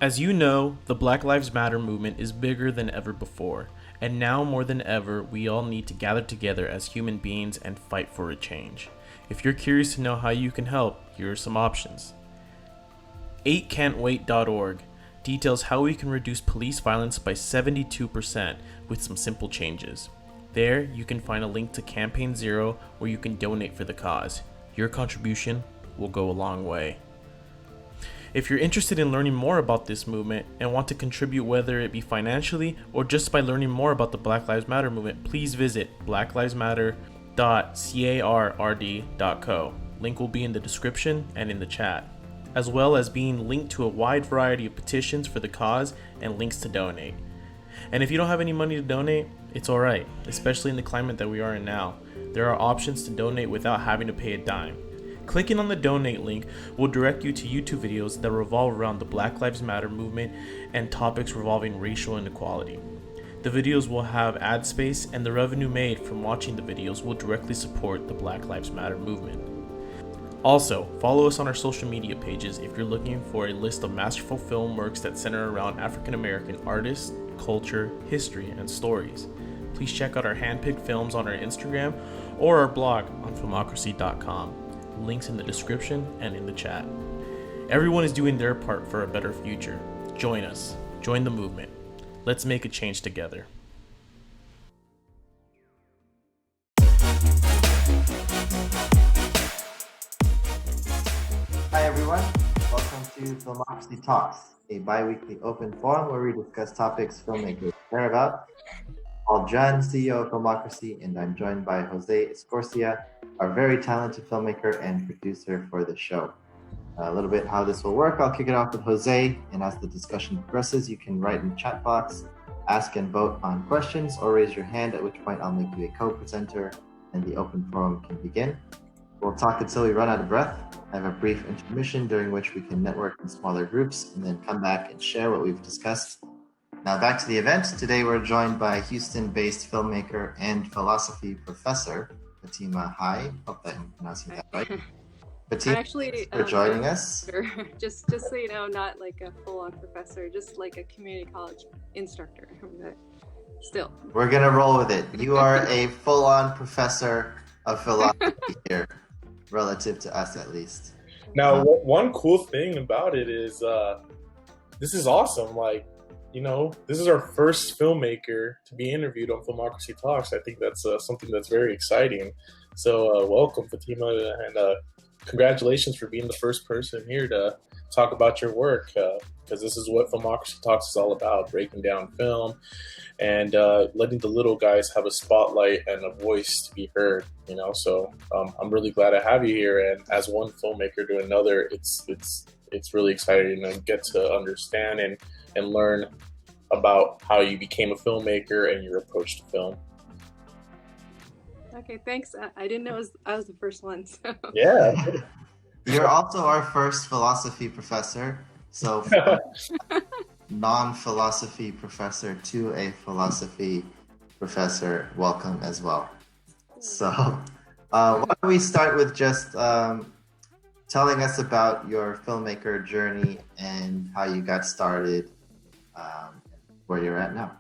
As you know, the Black Lives Matter movement is bigger than ever before, and now more than ever, we all need to gather together as human beings and fight for a change. If you're curious to know how you can help, here are some options. 8can'twait.org details how we can reduce police violence by 72% with some simple changes. There, you can find a link to Campaign Zero where you can donate for the cause. Your contribution will go a long way. If you're interested in learning more about this movement and want to contribute, whether it be financially or just by learning more about the Black Lives Matter movement, please visit blacklivesmatter.carrd.co. Link will be in the description and in the chat, as well as being linked to a wide variety of petitions for the cause and links to donate. And if you don't have any money to donate, it's alright, especially in the climate that we are in now. There are options to donate without having to pay a dime. Clicking on the donate link will direct you to YouTube videos that revolve around the Black Lives Matter movement and topics revolving racial inequality. The videos will have ad space, and the revenue made from watching the videos will directly support the Black Lives Matter movement. Also, follow us on our social media pages if you're looking for a list of masterful film works that center around African American artists, culture, history, and stories. Please check out our handpicked films on our Instagram or our blog on filmocracy.com. Links in the description and in the chat. Everyone is doing their part for a better future. Join us. Join the movement. Let's make a change together. Hi everyone, welcome to Filmocracy Talks, a bi-weekly open forum where we discuss topics filmmakers care about. I'm John, CEO of Filmocracy, and I'm joined by Jose Escorcia, our very talented filmmaker and producer for the show. A little bit how this will work, I'll kick it off with Jose, and as the discussion progresses, you can write in the chat box, ask and vote on questions, or raise your hand, at which point I'll make you a co-presenter and the open forum can begin. We'll talk until we run out of breath, have a brief intermission during which we can network in smaller groups, and then come back and share what we've discussed. Now back to the event. Today we're joined by Houston-based filmmaker and philosophy professor, Fatima Hye. Hope that I'm pronouncing that right. Fatima, actually, for joining us. Just so you know, not like a full-on professor, just like a community college instructor, but still. We're gonna roll with it. You are a full-on professor of philosophy here, relative to us at least. Now, one cool thing about it is this is awesome. Like, you know, this is our first filmmaker to be interviewed on Filmocracy Talks. I think that's something that's very exciting. So welcome, Fatima, and congratulations for being the first person here to talk about your work, because this is what Filmocracy Talks is all about, breaking down film and letting the little guys have a spotlight and a voice to be heard, you know. So I'm really glad to have you here, and as one filmmaker to another, it's really exciting to get to understand and learn about how you became a filmmaker and your approach to film. Okay, thanks. I didn't know I was the first one. So. Yeah. You're also our first philosophy professor. So from non-philosophy professor to a philosophy professor, welcome as well. So why don't we start with just telling us about your filmmaker journey and how you got started, where you're at now.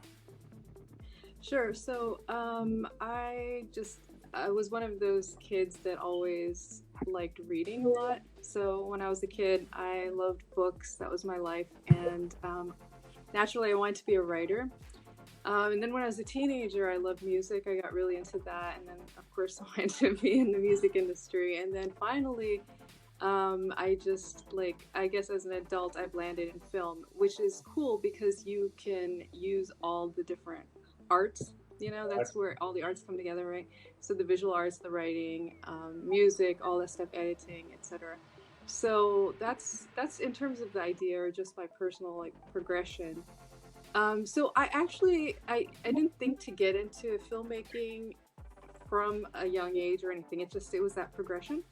Sure. So I was one of those kids that always liked reading a lot. So when I was a kid, I loved books. That was my life. And naturally, I wanted to be a writer. And then when I was a teenager, I loved music. I got really into that. And then, of course, I wanted to be in the music industry. And then finally, I guess as an adult, I've landed in film, which is cool because you can use all the different arts. You know, that's where all the arts come together, right? So the visual arts, the writing, music, all that stuff, editing, etc. So that's in terms of the idea, or just my personal progression. So I didn't think to get into filmmaking from a young age or anything. It was that progression.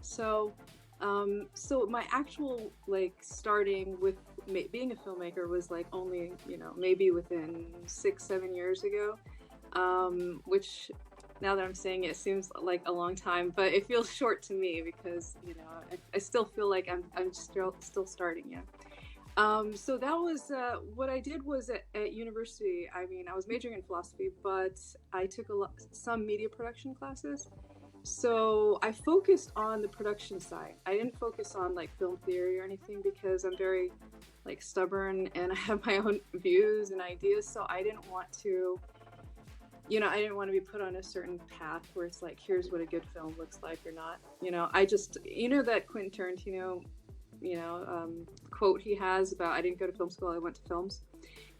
So my actual starting with being a filmmaker was only maybe within 6-7 years ago, which now that I'm saying it seems like a long time, but it feels short to me because I still feel like I'm still starting. So that was what I did was at university. I mean, I was majoring in philosophy, but I took some media production classes. So I focused on the production side. I didn't focus on like film theory or anything because I'm very like stubborn and I have my own views and ideas. So I didn't want to, I didn't want to be put on a certain path where it's like, here's what a good film looks like or not. I just, that Quentin Tarantino, quote he has about, I didn't go to film school, I went to films.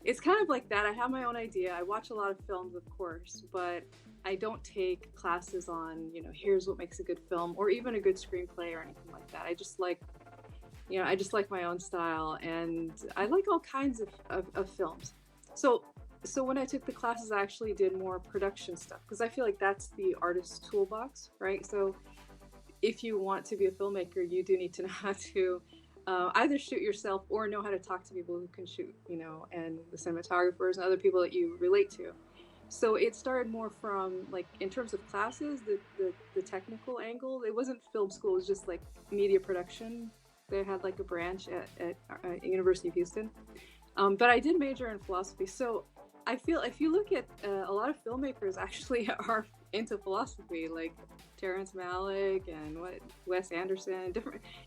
It's kind of like that. I have my own idea. I watch a lot of films, of course, but I don't take classes on, here's what makes a good film or even a good screenplay or anything like that. I just like, my own style, and I like all kinds of films. So when I took the classes, I actually did more production stuff because I feel like that's the artist's toolbox, right? So if you want to be a filmmaker, you do need to know how to either shoot yourself or know how to talk to people who can shoot, and the cinematographers and other people that you relate to. So it started more from like in terms of classes, the technical angle. It wasn't film school; it was just like media production. They had like a branch at University of Houston, but I did major in philosophy. So I feel if you look at a lot of filmmakers actually are into philosophy, like Terrence Malick and Wes Anderson.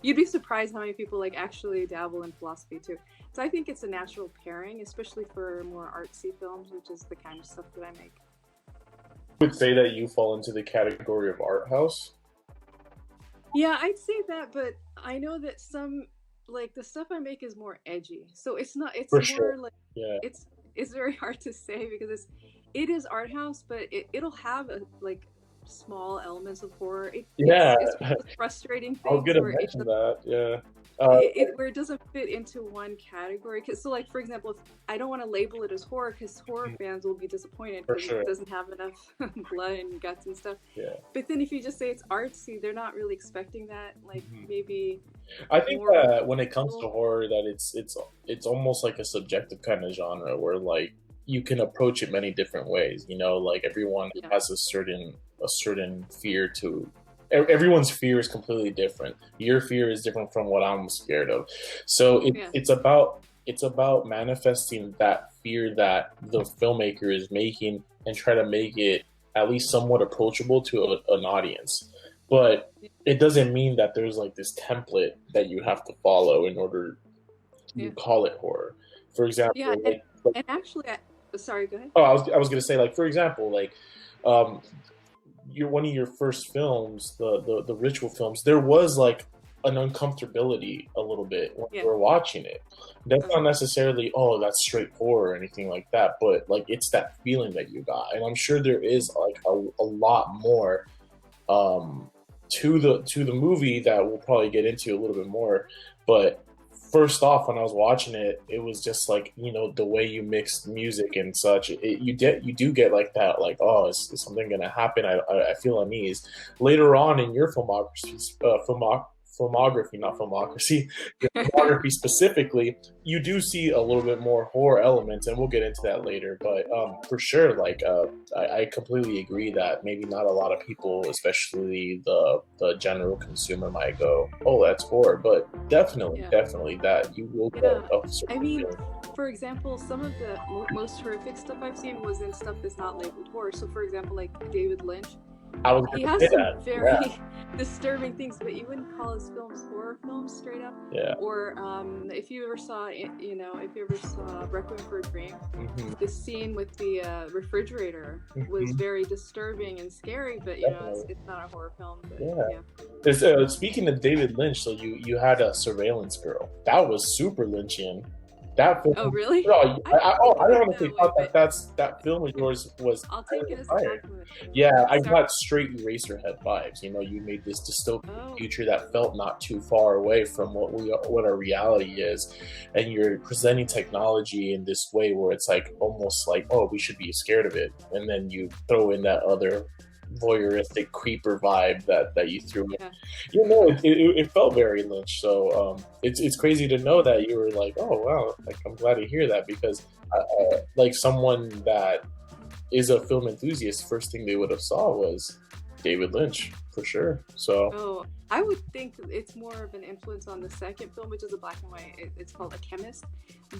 You'd be surprised how many people like actually dabble in philosophy too. So I think it's a natural pairing, especially for more artsy films, which is the kind of stuff that I make. I would say that you fall into the category of art house. Yeah, I'd say that, but I know that some like the stuff I make is more edgy. So it's not. It's For more sure. like Yeah. It's very hard to say because it is art house, but it'll have like small elements of horror. It's one of those frustrating things. I was gonna mention that. Yeah. Where it doesn't fit into one category. So like, for example, if I don't want to label it as horror because horror fans will be disappointed because it doesn't have enough blood and guts and stuff. Yeah. But then if you just say it's artsy, they're not really expecting that. Like maybe. I think that when it comes to horror, that it's almost like a subjective kind of genre where like you can approach it many different ways. Like everyone has a certain fear to. Everyone's fear is completely different. Your fear is different from what I'm scared of. So it's about manifesting that fear that the filmmaker is making and try to make it at least somewhat approachable to an audience. But it doesn't mean that there's like this template that you have to follow in order to call it horror. For example, and actually, sorry, go ahead. Oh, I was going to say, like, for example, like, one of your first films, the ritual films, there was like an uncomfortability a little bit when you were watching it. That's not necessarily, that's straight horror or anything like that, but like it's that feeling that you got. And I'm sure there is like a lot more to the movie that we'll probably get into a little bit more. But first off, when I was watching it, it was just like, the way you mixed music and such, you do get like that, like, is something going to happen? I feel unease. Later on in your filmography, not filmocracy, filmography specifically, you do see a little bit more horror elements, and we'll get into that later. But for sure, like I completely agree that maybe not a lot of people, especially the general consumer, might go, "Oh, that's horror," but definitely that you will get a certain feeling. For example, some of the most horrific stuff I've seen was in stuff that's not labeled horror. So, for example, like David Lynch. He has some very disturbing things, but you wouldn't call his films horror films straight up. Yeah. Or if you ever saw Requiem for a Dream, the scene with the refrigerator was very disturbing and scary, but it's not a horror film. But, speaking of David Lynch, so you had a Surveillance Girl. That was super Lynchian. That film, oh really? No, I don't honestly thought that film of yours was. I'll take it as a compliment. Yeah, I got straight Eraserhead vibes. You made this dystopian future that felt not too far away from what our reality is, and you're presenting technology in this way where it's like almost like, we should be scared of it, and then you throw in that other voyeuristic creeper vibe that you threw in. It felt very Lynch. So it's crazy to know that you were like, oh wow, like I'm glad to hear that, because like someone that is a film enthusiast, first thing they would have saw was David Lynch for sure. So Oh, I would think it's more of an influence on the second film, which is a black and white. It's called A Chemist.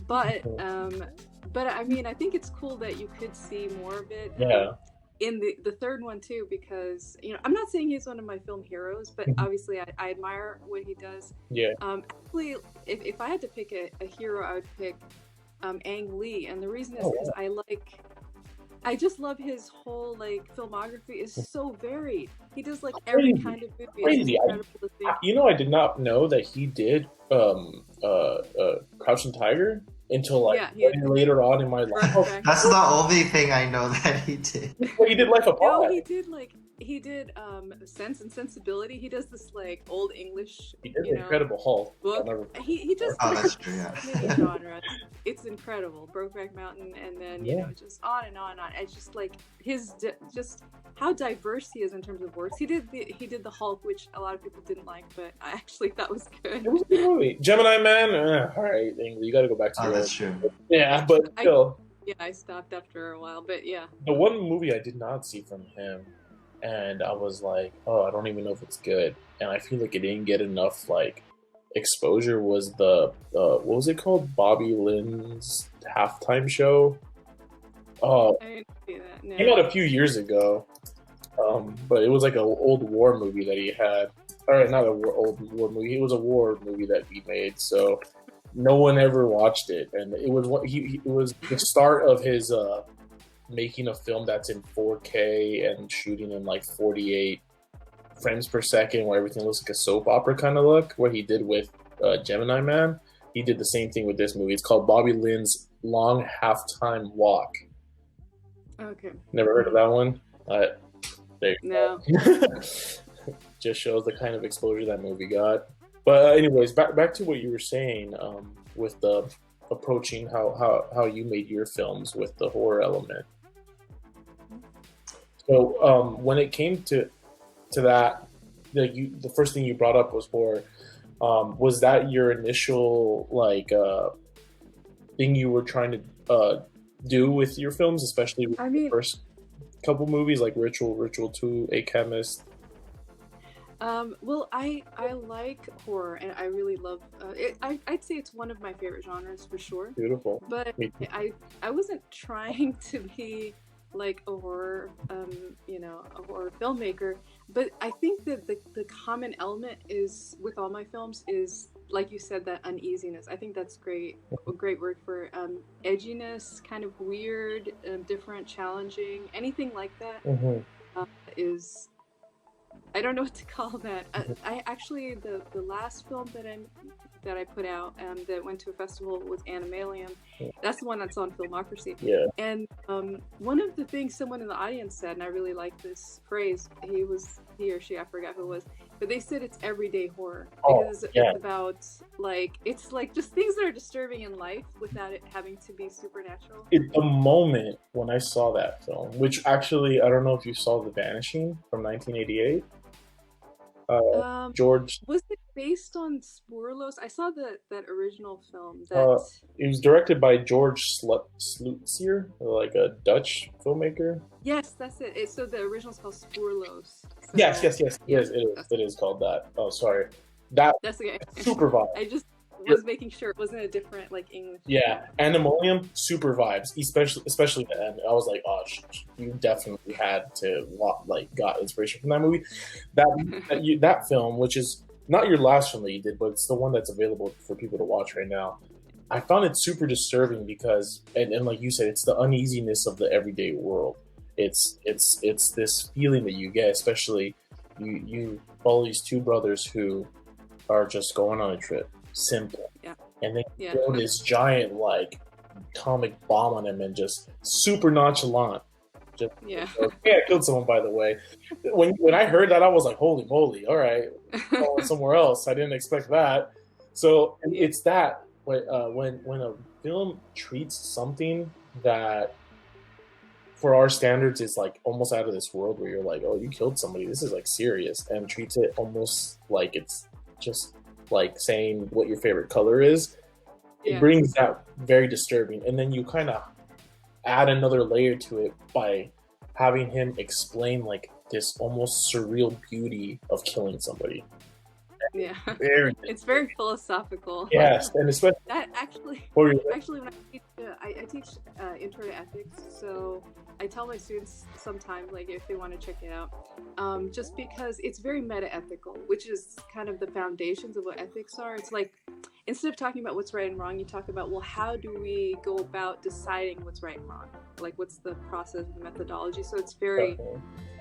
But I mean, I think it's cool that you could see more of it. yeah, In the third one too, because I'm not saying he's one of my film heroes, but obviously I admire what he does. yeah. Actually, if I had to pick a hero, I would pick Ang Lee, and the reason is because I just love his whole like filmography is so varied. He does like every kind of movie. Crazy. It's incredible to see. I did not know that he did Crouching Tiger until like later on in my life. That's the only thing I know that he did. Well, he did Life of Pi. No, he did Sense and Sensibility. He does this like old English. He did the Incredible Hulk. Book. He just that's true. Yeah. many genres. It's incredible. Brokeback Mountain, and then just on and on and on. It's just like his just how diverse he is in terms of works. He did the Hulk, which a lot of people didn't like, but I actually thought was good. It was a good movie. Gemini Man. All right, you got to go back to. That's true. Yeah, but still. I stopped after a while, but yeah. The one movie I did not see from him, and I was like, oh, I don't even know if it's good, and I feel like it didn't get enough like exposure. Was the what was it called? Bobby Lynn's halftime show. Oh, I didn't see that. No. Came out a few years ago, but it was like an old war movie that he had. Or not old war movie. It was a war movie that he made. So no one ever watched it, and it was it was the start of his making a film that's in 4K and shooting in like 48 frames per second, where everything looks like a soap opera kind of look. What he did with Gemini Man, he did the same thing with this movie. It's called Bobby Lynn's Long Halftime Walk. Okay. Never heard of that one? There you go. Just shows the kind of exposure that movie got. But anyways, back to what you were saying with the approaching how you made your films with the horror element. So when it came to that, the first thing you brought up was horror. Was that your initial thing you were trying to do with your films, especially with the first couple movies like Ritual 2, A Chemist? Well, I like horror, and I really love it. I'd say it's one of my favorite genres for sure. Beautiful. But I wasn't trying to be like a horror a horror filmmaker, but I think that the common element is with all my films is, like you said, that uneasiness. I think that's great, a great word for edginess, kind of weird, different, challenging, anything like that. Is, I don't know what to call that. I actually the last film that I put out that went to a festival with Animalium, that's the one that's on Filmocracy. Yeah. And one of the things someone in the audience said, and I really like this phrase, he or she, I forgot who it was, but they said it's everyday horror, because it's about it's like just things that are disturbing in life without it having to be supernatural. The moment when I saw that film, which actually, I don't know if you saw The Vanishing from 1988. George, was it based on Spoorloos? I saw that original film. That it was directed by George Slutsier, like a Dutch filmmaker. Yes, that's it. So the original is called Spoorloos. So Yes, it is called that. Oh, sorry. That's okay. Super vibe. I just was making sure it wasn't a different English. Yeah, Animalium, super vibes, especially the end. I was like, oh, you definitely had to got inspiration from that movie. That film, which is not your last film that you did, but it's the one that's available for people to watch right now. I found it super disturbing because, and like you said, it's the uneasiness of the everyday world. It's this feeling that you get, especially you follow these two brothers who are just going on a trip. Simple. Yeah. And then throw this giant atomic bomb on him and just super nonchalant. Just I killed someone, by the way. When I heard that, I was like, holy moly, all right, going somewhere else. I didn't expect that. So it's that when a film treats something that for our standards is almost out of this world, where you're like, oh, you killed somebody, this is serious, and treats it almost like it's just saying what your favorite color is, it brings that very disturbing. And then you kind of add another layer to it by having him explain this almost surreal beauty of killing somebody. Yeah, Very, it's very philosophical. yes, and especially that actually when I teach intro to ethics, so I tell my students sometimes, like, if they want to check it out, just because it's very meta-ethical, which is kind of the foundations of what ethics are. It's like, instead of talking about what's right and wrong, you talk about, well, how do we go about deciding what's right and wrong? Like, what's the process, the methodology? So it's very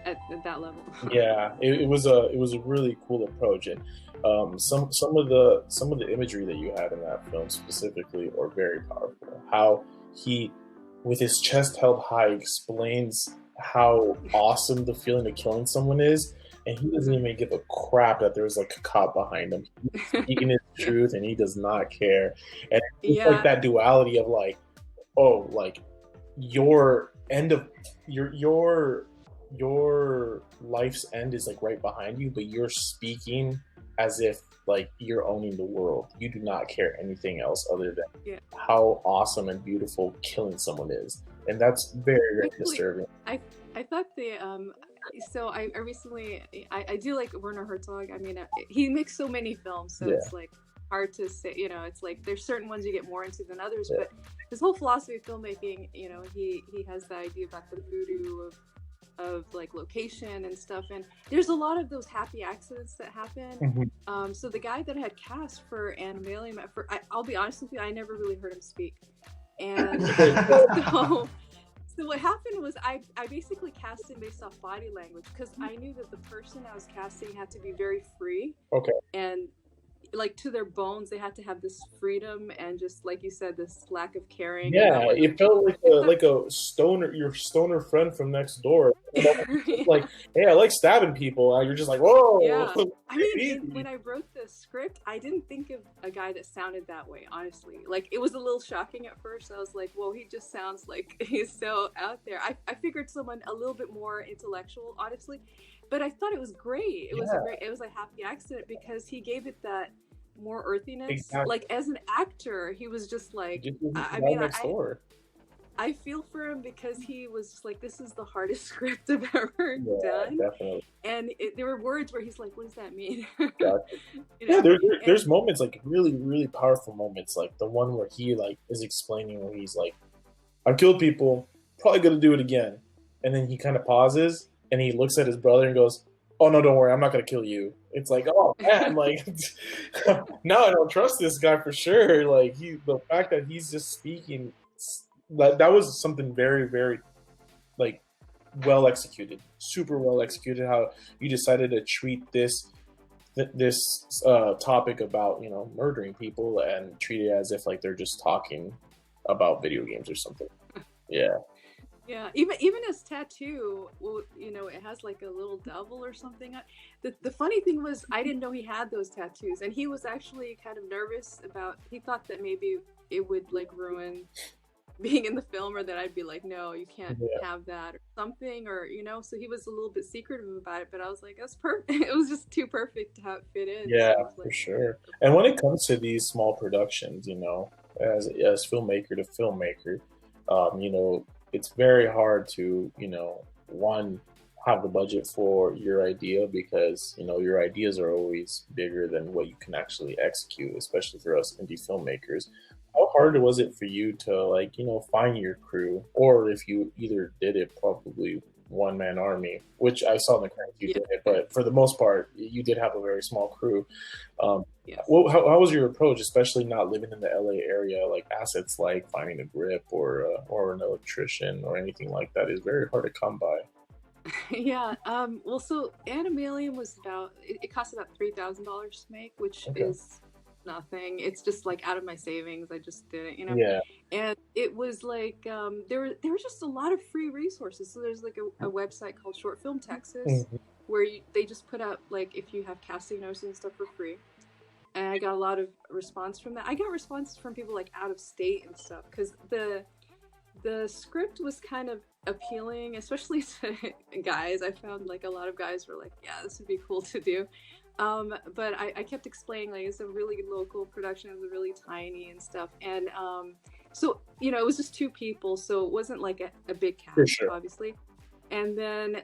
at that level. Yeah, it was a really cool approach, and some of the imagery that you had in that film specifically are very powerful. How he, with his chest held high, explains how awesome the feeling of killing someone is, and he doesn't even give a crap that there's like a cop behind him. He's speaking his truth, and he does not care. And it's like that duality of like, oh, like your end of your life's end is like right behind you, but you're speaking as if like you're owning the world. You do not care anything else other than how awesome and beautiful killing someone is, and that's very, very disturbing. I thought so I recently I do like Werner Herzog. I mean, he makes so many films, so it's like hard to say, you know, it's like there's certain ones you get more into than others, but his whole philosophy of filmmaking, you know, he has the idea about the voodoo of like location and stuff, and there's a lot of those happy accidents that happen. So the guy that I had cast for Animalium, I'll be honest with you, I never really heard him speak, and so what happened was I basically cast him based off body language, because I knew that the person I was casting had to be very free, and like to their bones, they had to have this freedom and just, like you said, this lack of caring. Yeah, it felt like a stoner, your stoner friend from next door. Like, hey, I like stabbing people. And you're just like, whoa. Yeah, I mean, when I wrote the script, I didn't think of a guy that sounded that way, honestly. Like, it was a little shocking at first. I was like, whoa, he just sounds like he's so out there. I figured someone a little bit more intellectual, honestly. But I thought it was great. It was a happy accident because he gave it that more earthiness. Exactly. Like, as an actor, he was just like, I feel for him because he was just like, this is the hardest script I've ever done. Definitely. And there were words where he's like, what does that mean? You know? There's moments, like really, really powerful moments, like the one where he like is explaining where he's like, I've killed people, probably gonna do it again. And then he kind of pauses and he looks at his brother and goes, oh no, don't worry, I'm not gonna kill you. It's like, oh man, like now I don't trust this guy for sure. Like the fact that he's just speaking, that was something very, very like well executed, super well executed. How you decided to treat this topic about, you know, murdering people and treat it as if like they're just talking about video games or something. Yeah. Yeah, even his tattoo, well, you know, it has like a little devil or something. The funny thing was, I didn't know he had those tattoos, and he was actually kind of nervous about. He thought that maybe it would like ruin being in the film, or that I'd be like, no, you can't have that or something, or you know. So he was a little bit secretive about it. But I was like, that's perfect. It was just too perfect to have it fit in. Yeah, so for sure. And when it comes to these small productions, you know, as filmmaker to filmmaker, you know, it's very hard to, you know, one, have the budget for your idea, because, you know, your ideas are always bigger than what you can actually execute, especially for us indie filmmakers. How hard was it for you to, like, you know, find your crew? Or if you either did it, probably one-man army, which I saw in the credits you did it, but for the most part, you did have a very small crew. How was your approach, especially not living in the LA area? Like assets like finding a grip or an electrician or anything like that is very hard to come by. Well, so Animalium was it cost about $3,000 to make, which is nothing. It's just like out of my savings. I just did it, you know. Yeah. And it was like there were just a lot of free resources. So there's like a website called Short Film Texas, where they just put out, like, if you have casting notes and stuff for free. And I got a lot of response from that. I got responses from people like out of state and stuff, because the script was kind of appealing, especially to guys. I found like a lot of guys were like, yeah, this would be cool to do. But I kept explaining, like, it's a really local production, it was really tiny and stuff. And so, you know, it was just two people, so it wasn't like a big cast, obviously. And then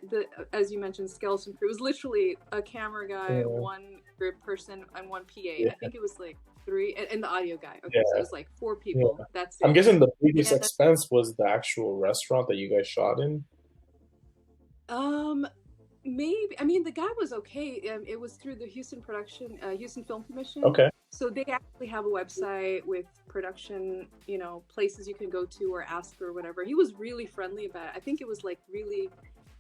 as you mentioned, skeleton crew was literally a camera guy, one grip person, and one PA. I think it was like 3, and the audio guy. Okay, so it was like 4 people. That's it. I'm guessing the biggest expense was the actual restaurant that you guys shot in. Maybe. I mean, the guy was okay. It was through the Houston Film Commission. Okay. So they actually have a website with production, places you can go to or ask or whatever. He was really friendly about it. I think it was like really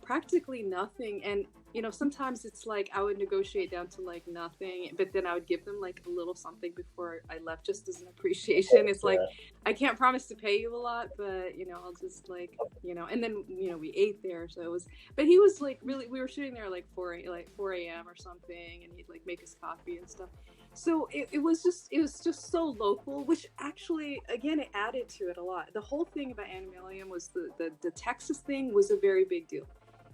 practically nothing. And, sometimes it's like I would negotiate down to like nothing, but then I would give them like a little something before I left just as an appreciation. It's like, I can't promise to pay you a lot, but, I'll just like, and then, we ate there. So it was, but he was like really, we were shooting there like 4 a.m. or something, and he'd like make us coffee and stuff. So it was just so local, which actually, again, it added to it a lot. The whole thing about Animalium was the Texas thing was a very big deal.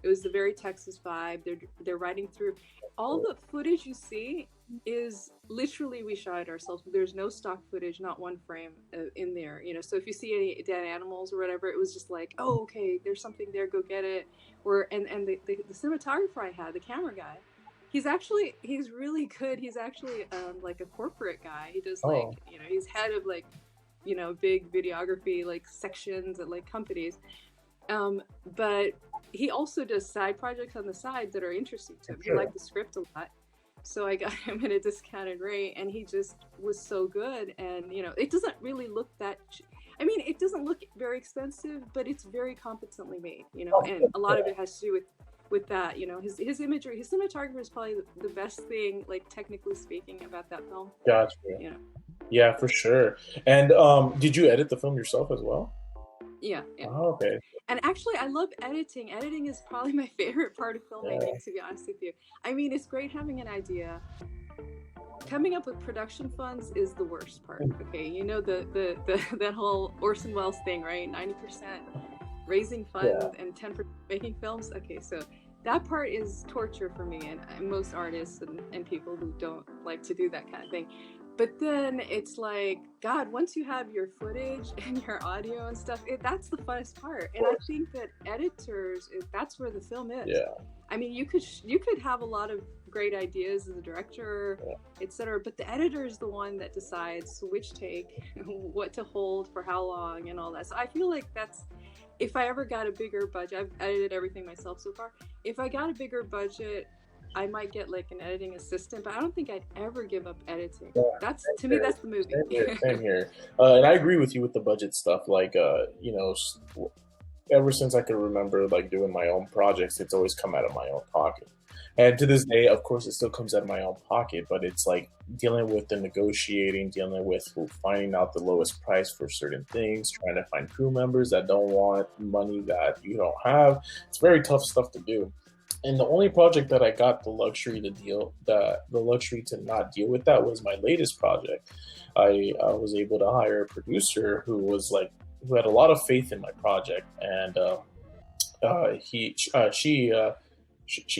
It was the very Texas vibe. They're riding through. All the footage you see is literally we shot it ourselves. There's no stock footage, not one frame in there. So if you see any dead animals or whatever, it was just like, oh, okay, there's something there, go get it. And the cinematographer I had, the camera guy, he's really good. He's actually like a corporate guy. He does like, he's head of like, big videography like sections at like companies. But he also does side projects on the side that are interesting to him. He liked the script a lot. So I got him at a discounted rate, and he just was so good. And, it doesn't really look that, it doesn't look very expensive, but it's very competently made, and a lot of it has to do with that, his imagery, his cinematographer is probably the best thing, like technically speaking, about that film. Gotcha. Yeah, for sure. And did you edit the film yourself as well? Yeah. Oh, okay. And actually, I love editing. Editing is probably my favorite part of filmmaking, to be honest with you. It's great having an idea. Coming up with production funds is the worst part. Okay, that whole Orson Welles thing, right? 90% raising funds and 10% making films. Okay, so that part is torture for me and most artists and people who don't like to do that kind of thing. But then it's like, God, once you have your footage and your audio and stuff, that's the funnest part. And I think that editors, that's where the film is. Yeah. You could have a lot of great ideas as a director, etc. But the editor is the one that decides which take, what to hold for how long, and all that. So I feel like if I ever got a bigger budget, I've edited everything myself so far. If I got a bigger budget, I might get like an editing assistant, but I don't think I'd ever give up editing. To me, that's the movie. Same here. And I agree with you with the budget stuff. Like, ever since I can remember, like doing my own projects, it's always come out of my own pocket. And to this day, of course, it still comes out of my own pocket, but it's like dealing with the negotiating, dealing with finding out the lowest price for certain things, trying to find crew members that don't want money that you don't have. It's very tough stuff to do. And the only project that I got the luxury to not deal with that was my latest project. I was able to hire a producer who had a lot of faith in my project, and she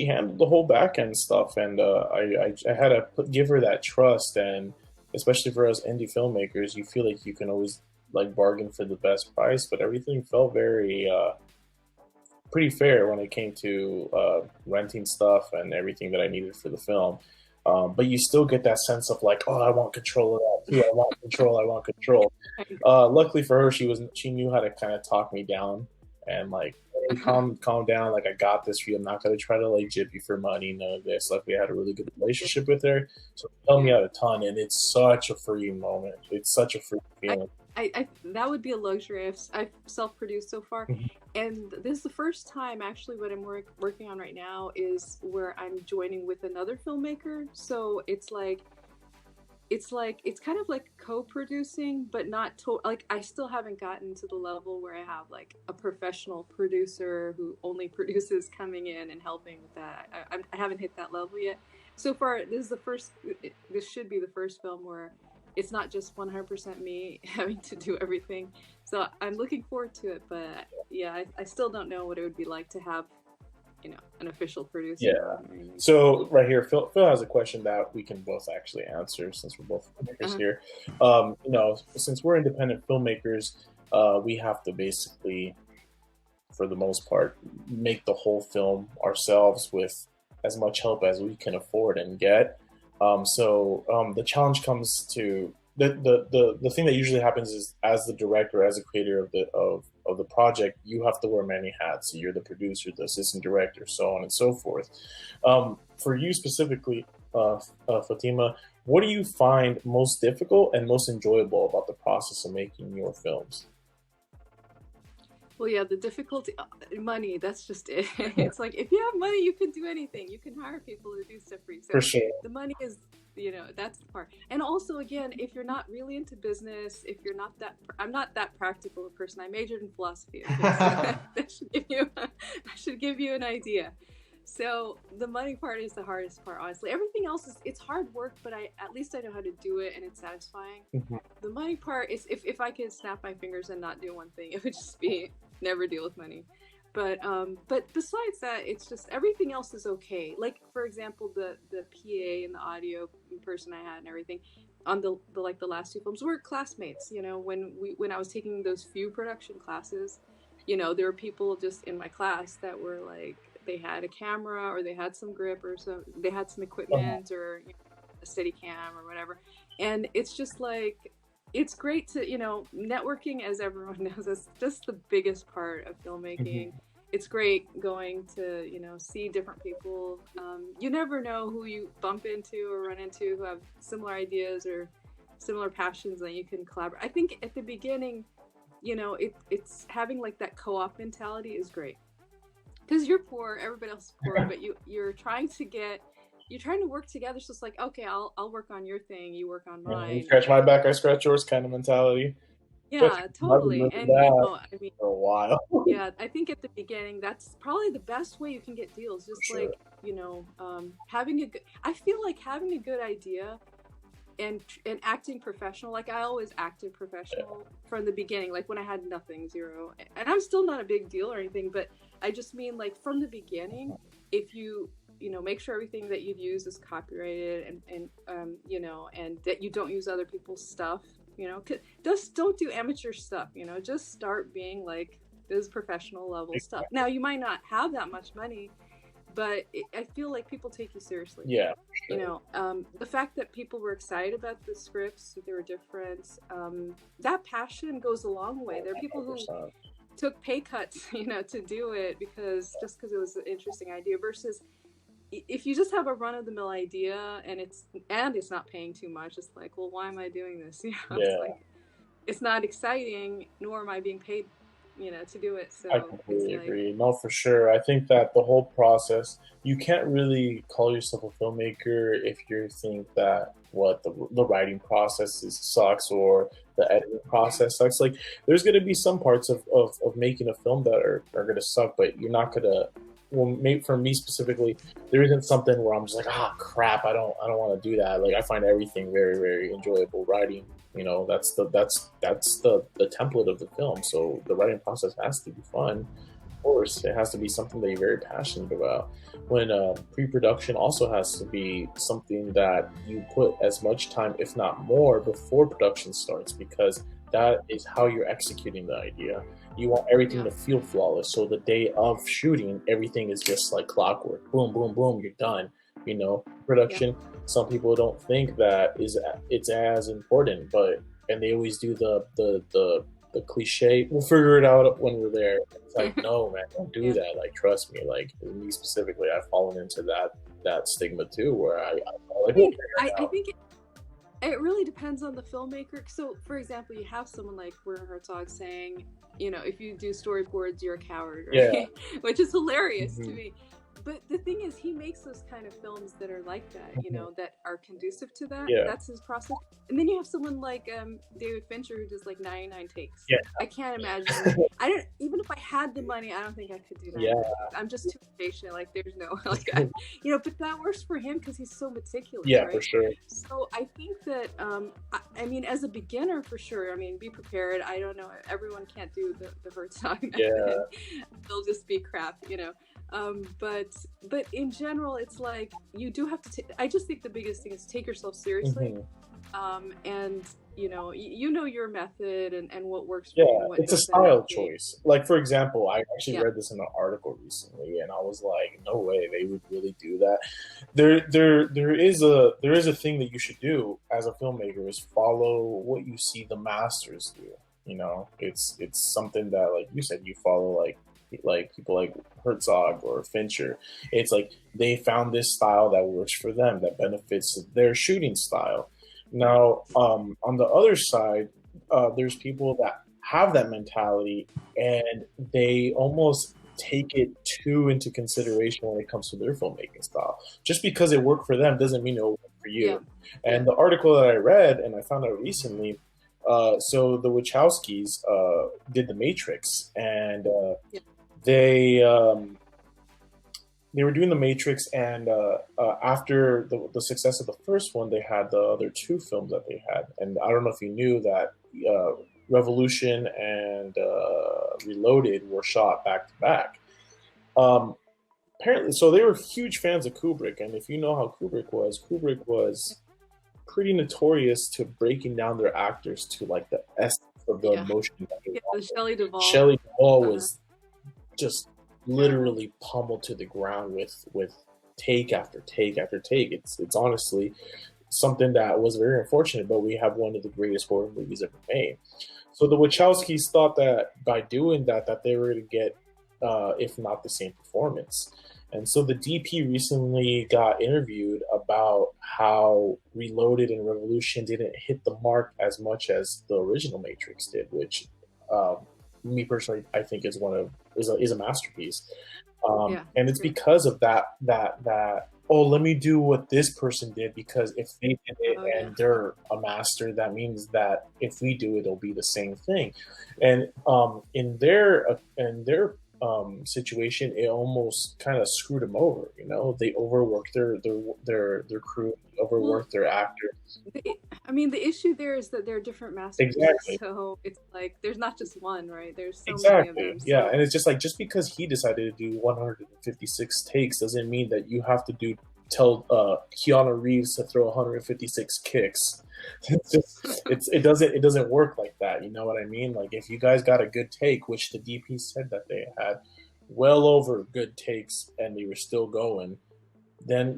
handled the whole back end stuff, and I had to give her that trust. And especially for us indie filmmakers, you feel like you can always like bargain for the best price, but everything felt very pretty fair when it came to renting stuff and everything that I needed for the film. But you still get that sense of like, oh, I want control of that too. I want control. Luckily for her, she knew how to kind of talk me down and like, hey, calm down. Like, I got this for you. I'm not going to try to like jip you for money. None of this. Like, we had a really good relationship with her. So it helped me out a ton. And it's such a freeing moment. It's such a freeing feeling. I that would be a luxury. I've self-produced so far, and this is the first time actually what I'm working on right now is where I'm joining with another filmmaker. So it's kind of like co-producing, but not like I still haven't gotten to the level where I have like a professional producer who only produces coming in and helping with that. I haven't hit that level yet. So far, this should be the first film where it's not just 100% me having to do everything. So I'm looking forward to it, but yeah, I still don't know what it would be like to have, an official producer. Yeah. So right here, Phil has a question that we can both actually answer since we're both filmmakers here. Since we're independent filmmakers, we have to basically for the most part, make the whole film ourselves with as much help as we can afford and get. The challenge comes to the thing that usually happens is, as the director, as a creator of the project, you have to wear many hats. So you're the producer, the assistant director, so on and so forth. For you specifically, Fatima, what do you find most difficult and most enjoyable about the process of making your films? Well, yeah, the difficulty, money, that's just it. It's like, if you have money, you can do anything. You can hire people to do stuff for you. So For sure. the money is, that's the part. And also, again, if you're not really into business, if you're not I'm not that practical a person. I majored in philosophy. Okay, so that should give you an idea. So the money part is the hardest part, honestly. Everything else it's hard work, but at least I know how to do it and it's satisfying. Mm-hmm. The money part is, if I could snap my fingers and not do one thing, it would just be never deal with money. But besides that, it's just everything else is okay. Like, for example, the PA and the audio person I had and everything on the last two films were classmates. When I was taking those few production classes, there were people just in my class that were like, they had a camera or they had some grip or they had some equipment or a steady cam or whatever. And it's just like, it's great to, networking, as everyone knows, is just the biggest part of filmmaking. Mm-hmm. It's great going to, see different people. You never know who you bump into or run into who have similar ideas or similar passions that you can collaborate. I think at the beginning, it's having like that co-op mentality is great. Because you're poor, everybody else is poor, but you're trying to work together. So it's like, okay, I'll work on your thing, you work on mine. You scratch my back, I scratch yours kind of mentality. Yeah, totally. And for a while. Yeah, I think at the beginning that's probably the best way you can get deals. Just like, I feel like having a good idea and acting professional. Like, I always acted professional from the beginning, like when I had nothing, zero. And I'm still not a big deal or anything, but I just mean, like, from the beginning, if you make sure everything that you'd use is copyrighted and that you don't use other people's stuff, just don't do amateur stuff, just start being like this professional level stuff. Now, you might not have that much money, but I feel like people take you seriously. Yeah. Sure. The fact that people were excited about the scripts, that they were different, that passion goes a long way. There are people who took pay cuts, to do it because it was an interesting idea, versus if you just have a run-of-the-mill idea and it's not paying too much, it's like, well, why am I doing this? It's like, it's not exciting, nor am I being paid, to do it. So I completely agree. No, for sure. I think that the whole process, you can't really call yourself a filmmaker if you think that the writing process sucks or the editing process sucks. Like, there's going to be some parts of making a film that are going to suck, but you're not going to. Well, maybe for me specifically, there isn't something where I'm just like, crap, I don't want to do that. Like, I find everything very, very enjoyable. Writing, that's the template of the film. So the writing process has to be fun. Of course, it has to be something that you're very passionate about. When pre-production also has to be something that you put as much time, if not more, before production starts, because that is how you're executing the idea. You want everything to feel flawless. So the day of shooting, everything is just like clockwork. Boom, boom, boom, you're done. Production, some people don't think that it's as important, and they always do the cliche, we'll figure it out when we're there. It's like, no, man, don't do that. Like, trust me, like, me specifically, I've fallen into that stigma too, where I think it really depends on the filmmaker. So, for example, you have someone like Werner Herzog saying, if you do storyboards, you're a coward, right? Yeah. Which is hilarious to me. But the thing is, he makes those kind of films that are like that, that are conducive to that. Yeah. That's his process. And then you have someone like David Fincher who does like 99 takes. Yeah. I can't imagine. Even if I had the money, I don't think I could do that. Yeah. I'm just too patient. Like, there's no, but that works for him because he's so meticulous. Yeah, right? For sure. So I think that, as a beginner, for sure, be prepared. I don't know. Everyone can't do the Herzog method. Yeah. They'll just be crap, but in general, it's like, you do have to I just think the biggest thing is take yourself seriously. And you know your method and what works for Yeah, you and what it's a doesn't. style choice. Like, for example, I actually Yeah. read this in an article recently, and I was like, no way they would really do that. There is a thing that you should do as a filmmaker is follow what you see the masters do. It's something that, like you said, you follow like people like Herzog or Fincher. It's like they found this style that works for them, that benefits their shooting style. Now, on the other side, there's people that have that mentality and they almost take it too into consideration when it comes to their filmmaking style. Just because it worked for them doesn't mean it will work for you. Yeah. And the article that I read, and I found out recently, so the Wachowskis did The Matrix, and they were doing The Matrix, and after the success of the first one, they had the other two films that they had. And I don't know if you knew that Revolution and Reloaded were shot back to back. Apparently, so they were huge fans of Kubrick, and if you know how Kubrick was pretty notorious to breaking down their actors to like the essence of the emotion that they wanted. Shelley Duvall. Shelley Duvall was just literally pummeled to the ground with take after take after take. It's honestly something that was very unfortunate, but we have one of the greatest horror movies ever made. So the Wachowskis thought that by doing that they were going to get, if not the same performance. And so the DP recently got interviewed about how Reloaded and Revolution didn't hit the mark as much as the original Matrix did, which me personally, I think is a masterpiece. And it's because of that, oh, let me do what this person did, because if they did it and they're a master, that means that if we do it, it'll be the same thing. And in their situation, it almost kind of screwed them over. They overworked their crew, overworked their actors. I mean, the issue there is that they're different masterpieces. Exactly. So it's like there's not just one, right? There's so exactly. many of them. Yeah, and it's just like, just because he decided to do 156 takes doesn't mean that you have to tell Keanu Reeves to throw 156 kicks. It doesn't work like that. You know what I mean? Like, if you guys got a good take, which the DP said that they had well over good takes and they were still going, then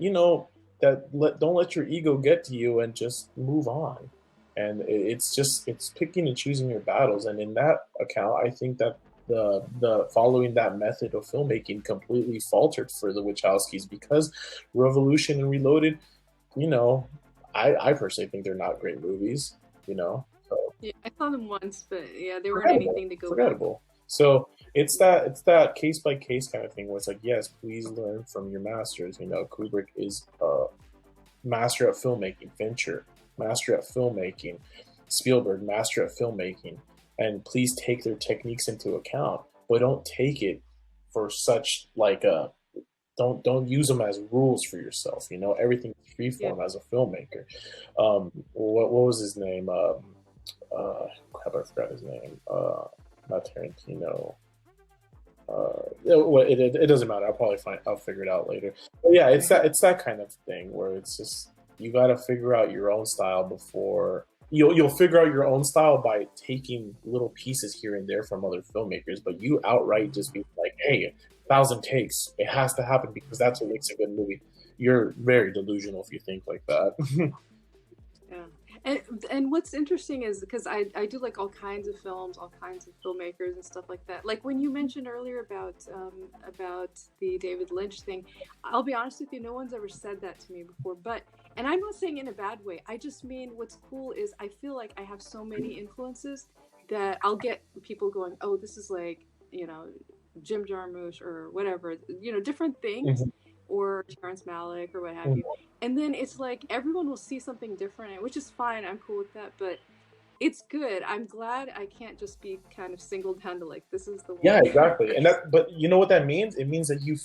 don't let your ego get to you and just move on. And it's picking and choosing your battles. And in that account, I think that the following that method of filmmaking completely faltered for the Wachowskis, because Revolution and Reloaded, I personally think they're not great movies, So. Yeah, I saw them once, but they weren't anything to go forgettable. So it's that case by case kind of thing where it's like, yes, please learn from your masters. Kubrick is a master at filmmaking. Fincher, master at filmmaking. Spielberg, master at filmmaking. And please take their techniques into account, but don't take it for such like don't use them as rules for yourself. Everything is freeform as a filmmaker. What was his name? Crap, I forgot his name. Not Tarantino. It doesn't matter. I'll figure it out later. But yeah, it's that kind of thing where it's just, you got to figure out your own style before you'll figure out your own style by taking little pieces here and there from other filmmakers. But you outright just be like, hey, 1,000 takes, it has to happen because that's what makes a good movie. You're very delusional if you think like that. Yeah. And what's interesting is, because I do like all kinds of films, all kinds of filmmakers and stuff like that. Like when you mentioned earlier about the David Lynch thing, I'll be honest with you, no one's ever said that to me before. And I'm not saying in a bad way. I just mean what's cool is I feel like I have so many influences that I'll get people going, oh, this is like, Jim Jarmusch or whatever, different things. Mm-hmm. Or Terrence Malick or what have you. And then it's like everyone will see something different, which is fine. I'm cool with that, but it's good. I'm glad I can't just be kind of singled down to like, this is the one. Yeah, exactly. But you know what that means? It means that you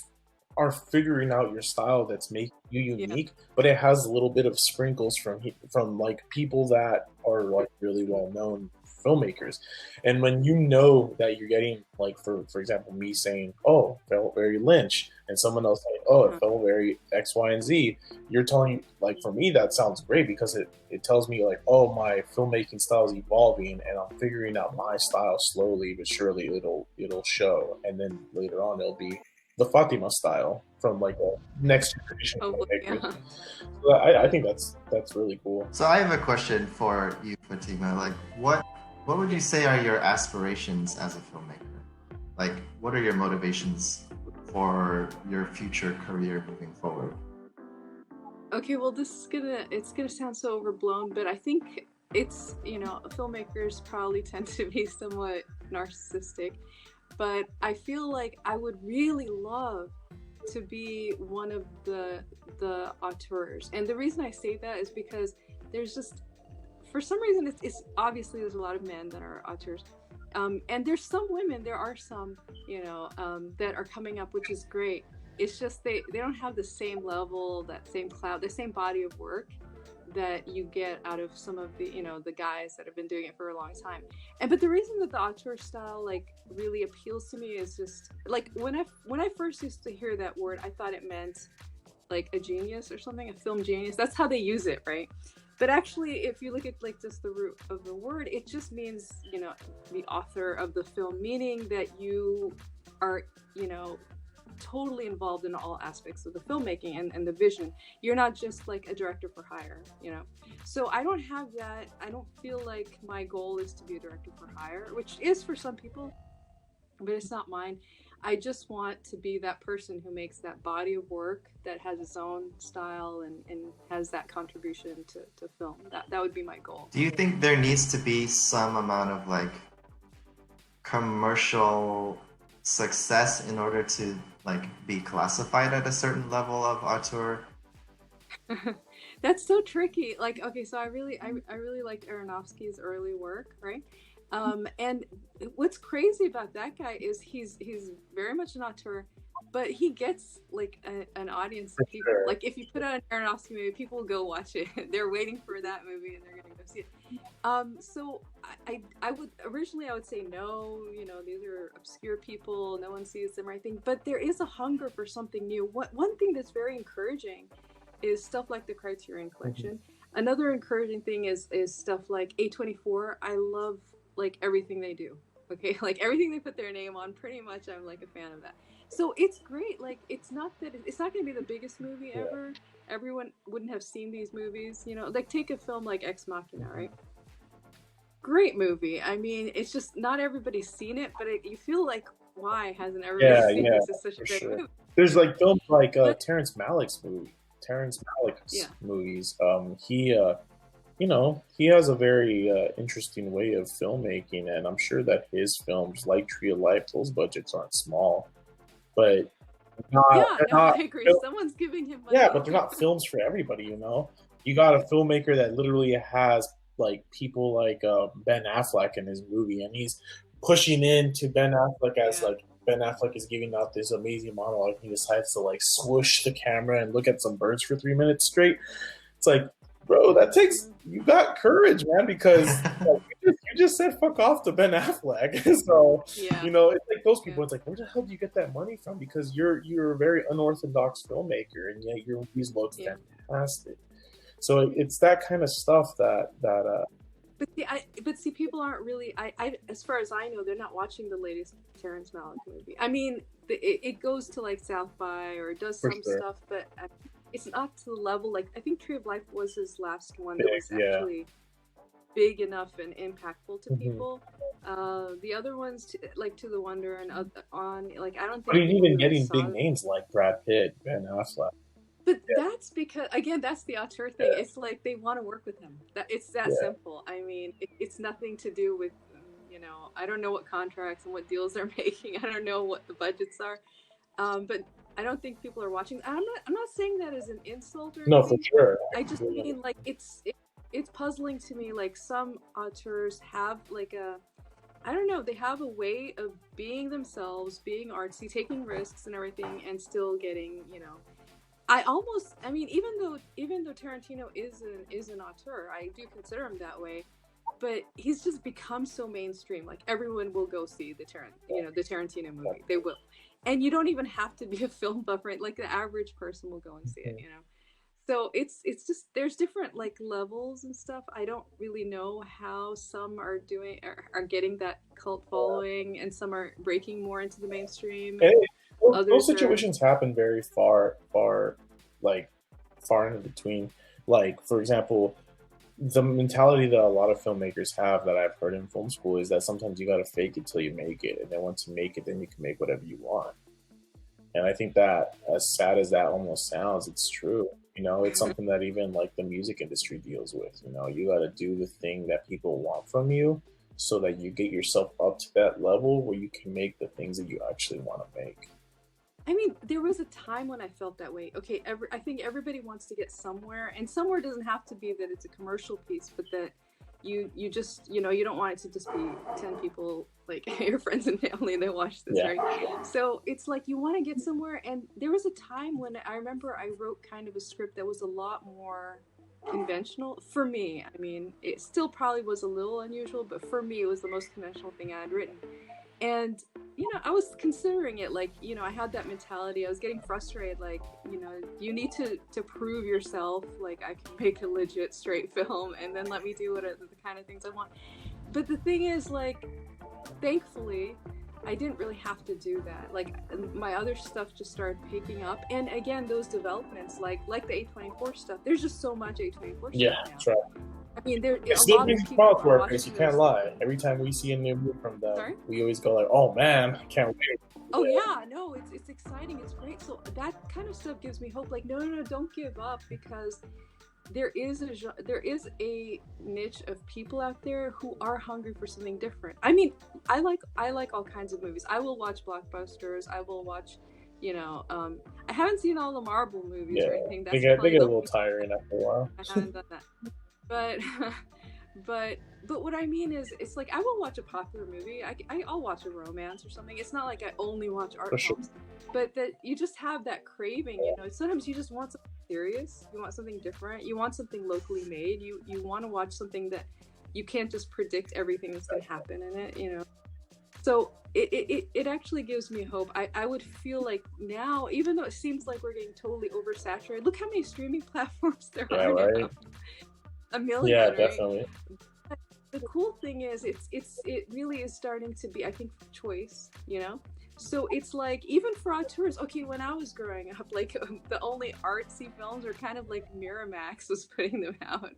are figuring out your style that's making you unique, but it has a little bit of sprinkles from like people that are like really well known filmmakers. And when you know that you're getting, like, for example, me saying, oh, it felt very Lynch, and someone else saying, oh, it felt very X, Y, and Z, you're telling, like, for me, that sounds great, because it tells me, like, oh, my filmmaking style is evolving, and I'm figuring out my style slowly but surely. It'll show, and then later on it'll be the Fatima style from, like, a next generation filmmakers. Yeah. So I think that's really cool. So I have a question for you, Fatima. Like, what would you say are your aspirations as a filmmaker? Like, what are your motivations for your future career moving forward? Okay, well, it's gonna sound so overblown, but I think it's, filmmakers probably tend to be somewhat narcissistic, but I feel like I would really love to be one of the auteurs. And the reason I say that is because there's just, for some reason, it's obviously there's a lot of men that are auteurs. And there's some women, there are some, that are coming up, which is great. It's just they don't have the same level, that same clout, the same body of work that you get out of some of the, the guys that have been doing it for a long time. But the reason that the auteur style, like, really appeals to me is just, like, when I first used to hear that word, I thought it meant, like, a genius or something, a film genius. That's how they use it, right? But actually, if you look at, like, just the root of the word, it just means, the author of the film, meaning that you are, totally involved in all aspects of the filmmaking and the vision. You're not just, like, a director for hire, So I don't have that. I don't feel like my goal is to be a director for hire, which is for some people, but it's not mine. I just want to be that person who makes that body of work that has its own style and has that contribution to film. That would be my goal. Do you think there needs to be some amount of, like, commercial success in order to, like, be classified at a certain level of auteur? That's so tricky. Like, okay, so I really liked Aronofsky's early work, right? And what's crazy about that guy is he's very much an auteur, but he gets, like, an audience of people. Sure. Like, if you put out an Aronofsky movie, people will go watch it. They're waiting for that movie and they're gonna go see it. So I would say no, these are obscure people, no one sees them or anything, but there is a hunger for something new. One thing that's very encouraging is stuff like the Criterion Collection. Mm-hmm. Another encouraging thing is stuff like A24. I love, like, everything they do. Okay, like, everything they put their name on, pretty much I'm, like, a fan of that. So it's great. Like, it's not going to be the biggest movie ever. Everyone wouldn't have seen these movies, like, take a film like Ex Machina, right? Great movie. I mean, it's just not everybody's seen it, but you feel like, why hasn't everybody seen this? It's such a great movie. There's, like, films like Terrence Malick's movies. He has a very interesting way of filmmaking, and I'm sure that his films, like Tree of Life, those budgets aren't small, but I agree. Someone's giving him money. Yeah, but they're not films for everybody. You got a filmmaker that literally has, like, people like Ben Affleck in his movie, and he's pushing into Ben Affleck as like Ben Affleck is giving out this amazing monologue. He decides to, like, swoosh the camera and look at some birds for 3 minutes straight. It's like, bro, you got courage, man, because like, you just said fuck off to Ben Affleck. So, it's like those people, it's like, where the hell do you get that money from? Because you're a very unorthodox filmmaker, and yet your movies look fantastic. So it's that kind of stuff that But see, people aren't really. I as far as I know, they're not watching the latest Terrence Malick movie. I mean, it goes to, like, South by, or it does some stuff, but it's not to the level. Like, I think Tree of Life was his last one that was actually big enough and impactful to people. The other ones, like To the Wonder and on, like, I don't think. But he's even getting big names like Brad Pitt, Ben Affleck. But that's because, again, that's the auteur thing. Yeah. It's like they want to work with him. It's that simple. I mean, it's nothing to do with, I don't know what contracts and what deals they're making. I don't know what the budgets are. But I don't think people are watching. I'm not saying that as an insult or anything. No, for sure. I just mean, like, it's puzzling to me. Like, some auteurs have, like, I don't know, they have a way of being themselves, being artsy, taking risks and everything, and still getting, even though Tarantino is an auteur, I do consider him that way, but he's just become so mainstream. Like everyone will go see the Tarantino movie. They will. And you don't even have to be a film buff, right? Like the average person will go and see it, you know? So it's just, there's different like levels and stuff. I don't really know how some are getting that cult following and some are breaking more into the mainstream. Those situations happen very far in between. Like, for example, the mentality that a lot of filmmakers have that I've heard in film school is that sometimes you got to fake it till you make it. And then once you make it, then you can make whatever you want. And I think that, as sad as that almost sounds, it's true. You know, it's something that even like the music industry deals with. You know, you got to do the thing that people want from you so that you get yourself up to that level where you can make the things that you actually want to make. I mean, there was a time when I felt that way. Okay, I think everybody wants to get somewhere, and somewhere doesn't have to be that it's a commercial piece, but that you just, you know, you don't want it to just be 10 people, like your friends and family that watch this, right? So it's like you want to get somewhere, and there was a time when I remember I wrote kind of a script that was a lot more conventional for me. I mean, it still probably was a little unusual, but for me it was the most conventional thing I had written. And, you know, I was considering it, like, you know, I had that mentality. I was getting frustrated, like, you know, you need to prove yourself, like, I can make a legit straight film, and then let me do the kind of things I want. But the thing is, like, thankfully, I didn't really have to do that. Like, my other stuff just started picking up. And again, those developments, like the A24 stuff, there's just so much A24 stuff now. That's right. I mean, it's still being crowd workers. You can't lie. Every time we see a new movie from them, we always go like, "Oh man, I can't wait." Oh yeah, no, it's exciting. It's great. So that kind of stuff gives me hope. Like, no, don't give up, because there is a niche of people out there who are hungry for something different. I mean, I like all kinds of movies. I will watch blockbusters. I will watch, you know, I haven't seen all the Marvel movies or anything. They get a little tiring after a while. I haven't done that. But what I mean is, it's like I will watch a popular movie. I'll watch a romance or something. It's not like I only watch art films, but that you just have that craving. You know, sometimes you just want something serious. You want something different. You want something locally made. You want to watch something that you can't just predict everything that's going to happen in it. You know, so it actually gives me hope. I would feel like now, even though it seems like we're getting totally oversaturated, look how many streaming platforms there are now. A million, right? Definitely. The cool thing is, it really is starting to be, I think, choice, you know. So it's like, even for auteurs, okay, when I was growing up, like the only artsy films are kind of like Miramax was putting them out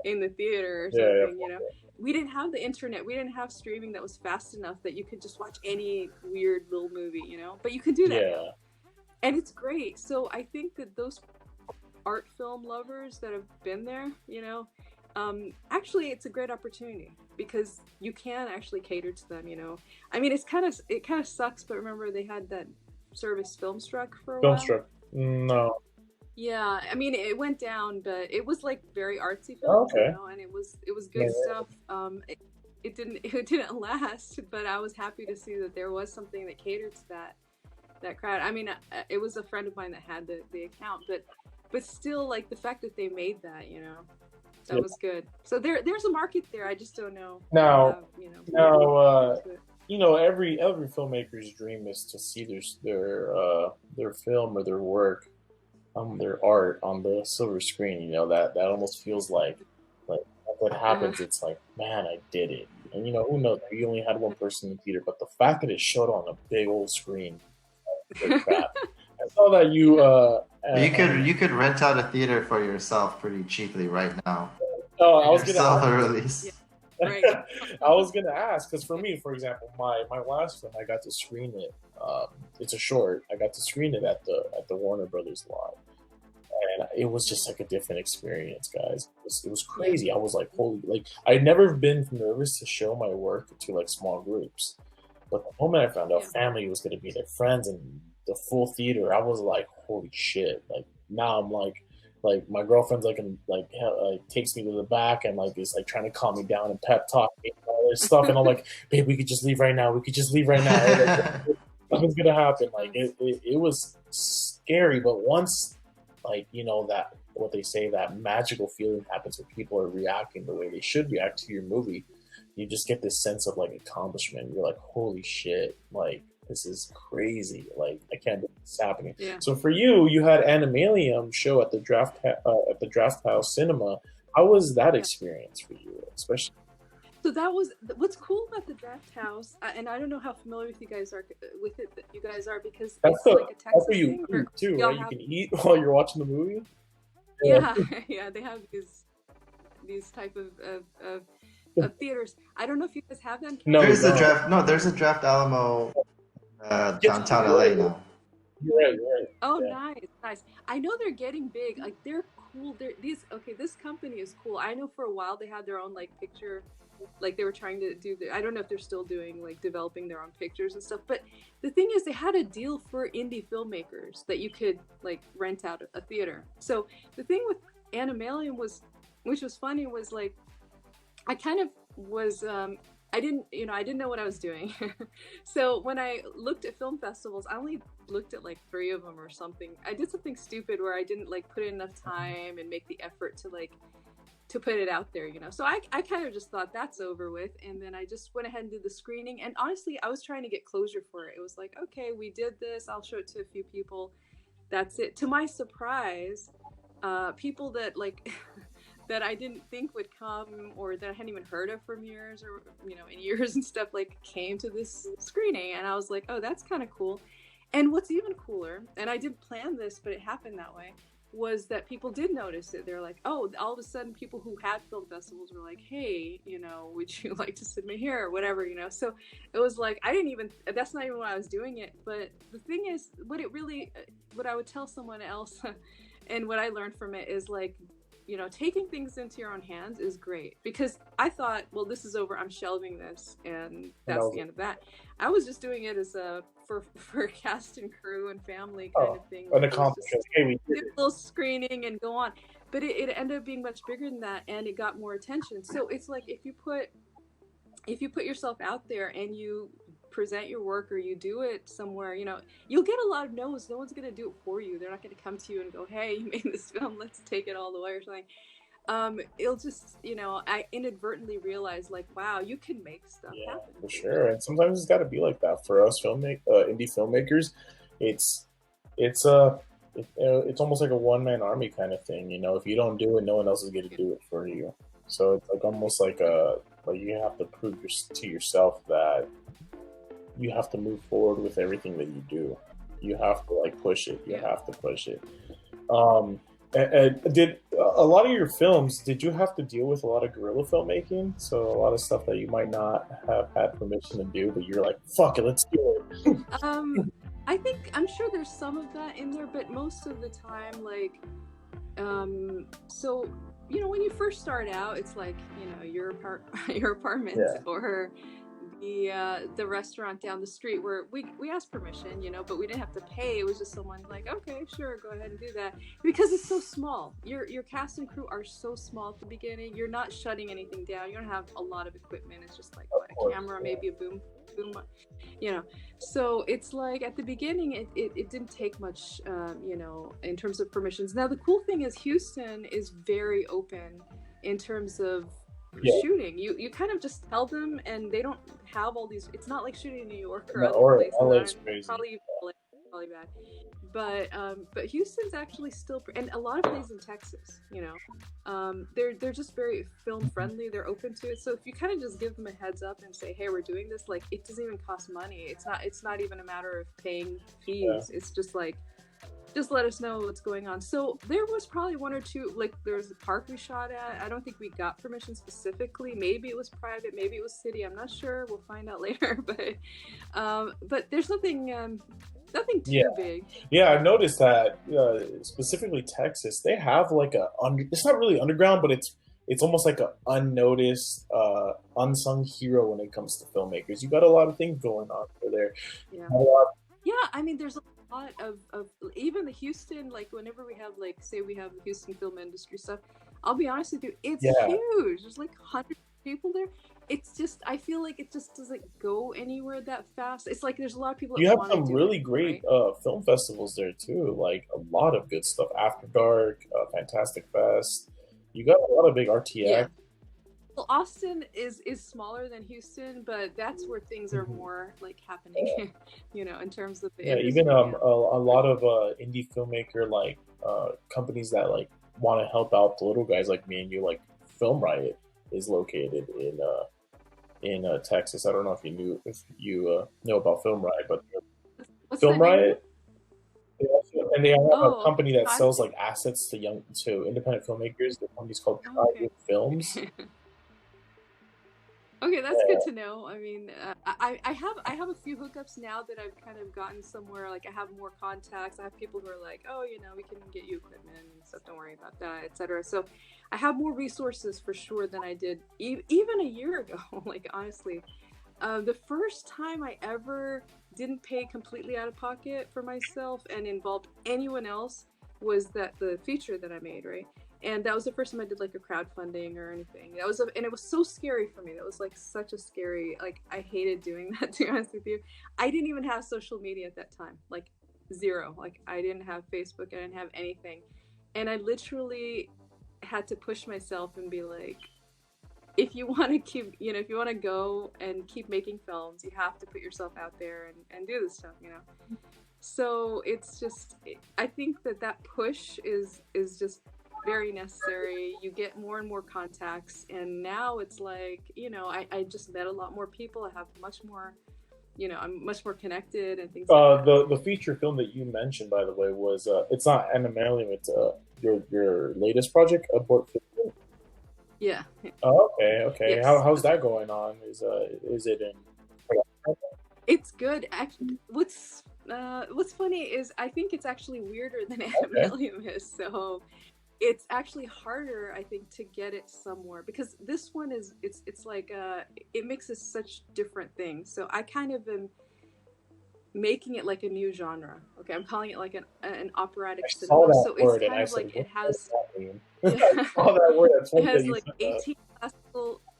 in the theater or something, you know. We didn't have the internet, we didn't have streaming that was fast enough that you could just watch any weird little movie, you know. But you could do that now. And it's great. So I think that those art film lovers that have been there, you know, actually it's a great opportunity, because you can actually cater to them, you know. I mean, it kind of sucks, but remember they had that service Filmstruck for a while? Filmstruck? No. Yeah, I mean, it went down, but it was like very artsy film, you know, and it was good stuff. It didn't last, but I was happy to see that there was something that catered to that crowd. I mean, it was a friend of mine that had the account, but still, like, the fact that they made that, you know, that was good. So there's a market there. I just don't know. Now, you know, every filmmaker's dream is to see their film or their work, their art on the silver screen. You know, that almost feels like what happens. It's like, man, I did it. And you know, who knows? You only had one person in the theater, but the fact that it showed on a big old screen, crap. I saw that you could rent out a theater for yourself pretty cheaply right now. Oh, I was gonna release. Yeah, right. I was gonna ask, because for me, for example, my last film, I got to screen it. It's a short. I got to screen it at the Warner Brothers lot, and it was just like a different experience, guys. It was crazy. I was like, holy! Like, I'd never been nervous to show my work to like small groups, but the moment I found out family was gonna be there, friends and the full theater, I was like, holy shit. Like, now I'm like my girlfriend's like takes me to the back and like is like trying to calm me down and pep talk me and all this stuff, and I'm like, babe, we could just leave right now. Like, nothing's gonna happen. Like, it was scary, but once, like, you know, that what they say, that magical feeling happens when people are reacting the way they should react to your movie, you just get this sense of like accomplishment. You're like, holy shit, like this is crazy. Like I can't believe this is happening. Yeah. So for you, you had Animalium show at the Draft House Cinema. How was that experience for you, especially? So that was what's cool about the Draft House, and I don't know how familiar with you guys are with it. That you guys are because That's it's like a Texas where you thing. eat too, right? Have, you can eat while you're watching the movie. Yeah, yeah. They have these type of theaters. I don't know if you guys have them. No, there's a draft. No, there's a Draft Alamo downtown LA now. You're right. Oh, yeah. Nice. I know they're getting big. Like they're cool. This company is cool. I know for a while they had their own like picture. Like they were trying to do I don't know if they're still doing like developing their own pictures and stuff, but the thing is they had a deal for indie filmmakers that you could like rent out a theater. So the thing with Animalium which was funny, was like I kind of was I didn't know what I was doing. So when I looked at film festivals, I only looked at like 3 of them or something. I did something stupid where I didn't like put in enough time and make the effort to put it out there, So I kind of just thought that's over with. And then I just went ahead and did the screening. And honestly, I was trying to get closure for it. It was like, okay, we did this. I'll show it to a few people. That's it. To my surprise, people that like, that I didn't think would come or that I hadn't even heard of from years or, in years and stuff, like came to this screening. And I was like, oh, that's kind of cool. And what's even cooler, and I didn't plan this, but it happened that way, was that people did notice it. They're like, oh, all of a sudden people who had film festivals were like, hey, would you like to submit here or whatever, So it was like, that's not even why I was doing it. But the thing is, what I would tell someone else and what I learned from it is like, taking things into your own hands is great, because I thought, well, this is over, I'm shelving this, and that's the end of that. I was just doing it as for cast and crew and family kind of thing. An accomplishment. Do a little screening and go on. But it ended up being much bigger than that, and it got more attention. So it's like if you put yourself out there and you present your work or you do it somewhere, you'll get a lot of no's. No one's going to do it for you. They're not going to come to you and go, hey, you made this film, let's take it all the way or something. It'll just, I inadvertently realized like, wow, you can make stuff happen. For sure. And sometimes it's got to be like that for us indie filmmakers. It's almost like a one-man army kind of thing. If you don't do it, no one else is going to do it for you. So it's like almost like you have to prove to yourself that you have to move forward with everything that you do. You have to like push it. You have to push it. Did a lot of your films, did you have to deal with a lot of guerrilla filmmaking? So a lot of stuff that you might not have had permission to do, but you're like, fuck it, let's do it. I'm sure there's some of that in there, but most of the time, like, so, when you first start out, it's like, your apartment or the restaurant down the street where we asked permission, but we didn't have to pay. It was just someone like, okay, sure, go ahead and do that, because it's so small. Your cast and crew are so small at the beginning. You're not shutting anything down. You don't have a lot of equipment. It's just like a camera, maybe a boom, so it's like at the beginning it didn't take much, in terms of permissions. Now the cool thing is Houston is very open in terms of shooting. You kind of just tell them, and they don't have all these. It's not like shooting in New York or other places. LA's crazy. Probably bad, but Houston's actually still, and a lot of places in Texas, they're just very film friendly. They're open to it. So if you kind of just give them a heads up and say, hey, we're doing this, like it doesn't even cost money. It's not even a matter of paying fees. It's just like, just let us know what's going on. So there was probably one or two, like there was a park we shot at. I don't think we got permission specifically. Maybe it was private, maybe it was city. I'm not sure. We'll find out later. But there's nothing too big. Yeah, I've noticed that specifically Texas, they have like it's not really underground, but it's almost like an unnoticed, unsung hero when it comes to filmmakers. You got a lot of things going on over there. Yeah, I mean, there's a lot of even the Houston, like whenever we have like, say we have the Houston film industry stuff, I'll be honest with you, it's huge. There's like 100 people there. It's just, I feel like it just doesn't go anywhere that fast. It's like there's a lot of people that you have some really great film festivals there too, like a lot of good stuff. After Dark, Fantastic Fest, you got a lot of big RTX. Well, Austin is smaller than Houston, but that's where things are more like happening, you know, in terms of the industry. Even a lot of indie filmmaker like companies that like want to help out the little guys like me and you, like Film Riot is located in Texas. I don't know if you know about Film Riot, but What's Film that name? Riot. They have a company that okay. sells like assets to independent filmmakers. The company's called Tribe Films. Okay, that's good to know. I mean, I have a few hookups now that I've kind of gotten somewhere. Like I have more contacts. I have people who are like, oh, you know, we can get you equipment and stuff. Don't worry about that, etc. So I have more resources for sure than I did even a year ago. Like honestly, the first time I ever didn't pay completely out of pocket for myself and involved anyone else was the feature that I made, right? And that was the first time I did like a crowdfunding or anything. And it was so scary for me. That was like such a scary, like I hated doing that, to be honest with you. I didn't even have social media at that time, like zero. Like I didn't have Facebook, I didn't have anything. And I literally had to push myself and be like, if you want to keep, you know, if you want to go and keep making films, you have to put yourself out there and do this stuff, you know? So it's just, I think that push is just very necessary. You get more and more contacts, and now it's like, you know, I just met a lot more people. I have much more, you know, I'm much more connected and things like that. The feature film that you mentioned, by the way, was it's not animalium, it's your latest project, Abort 15. Yeah. Oh, okay. Yes. How's that going on? Is it in? It's good. Actually, what's funny is I think it's actually weirder than animalium is. So it's actually harder, I think, to get it somewhere, because this one is it's like it mixes such different things. So I kind of am making it like a new genre. Okay, I'm calling it like an operatic cinema. So it's kind of like it has it has like 18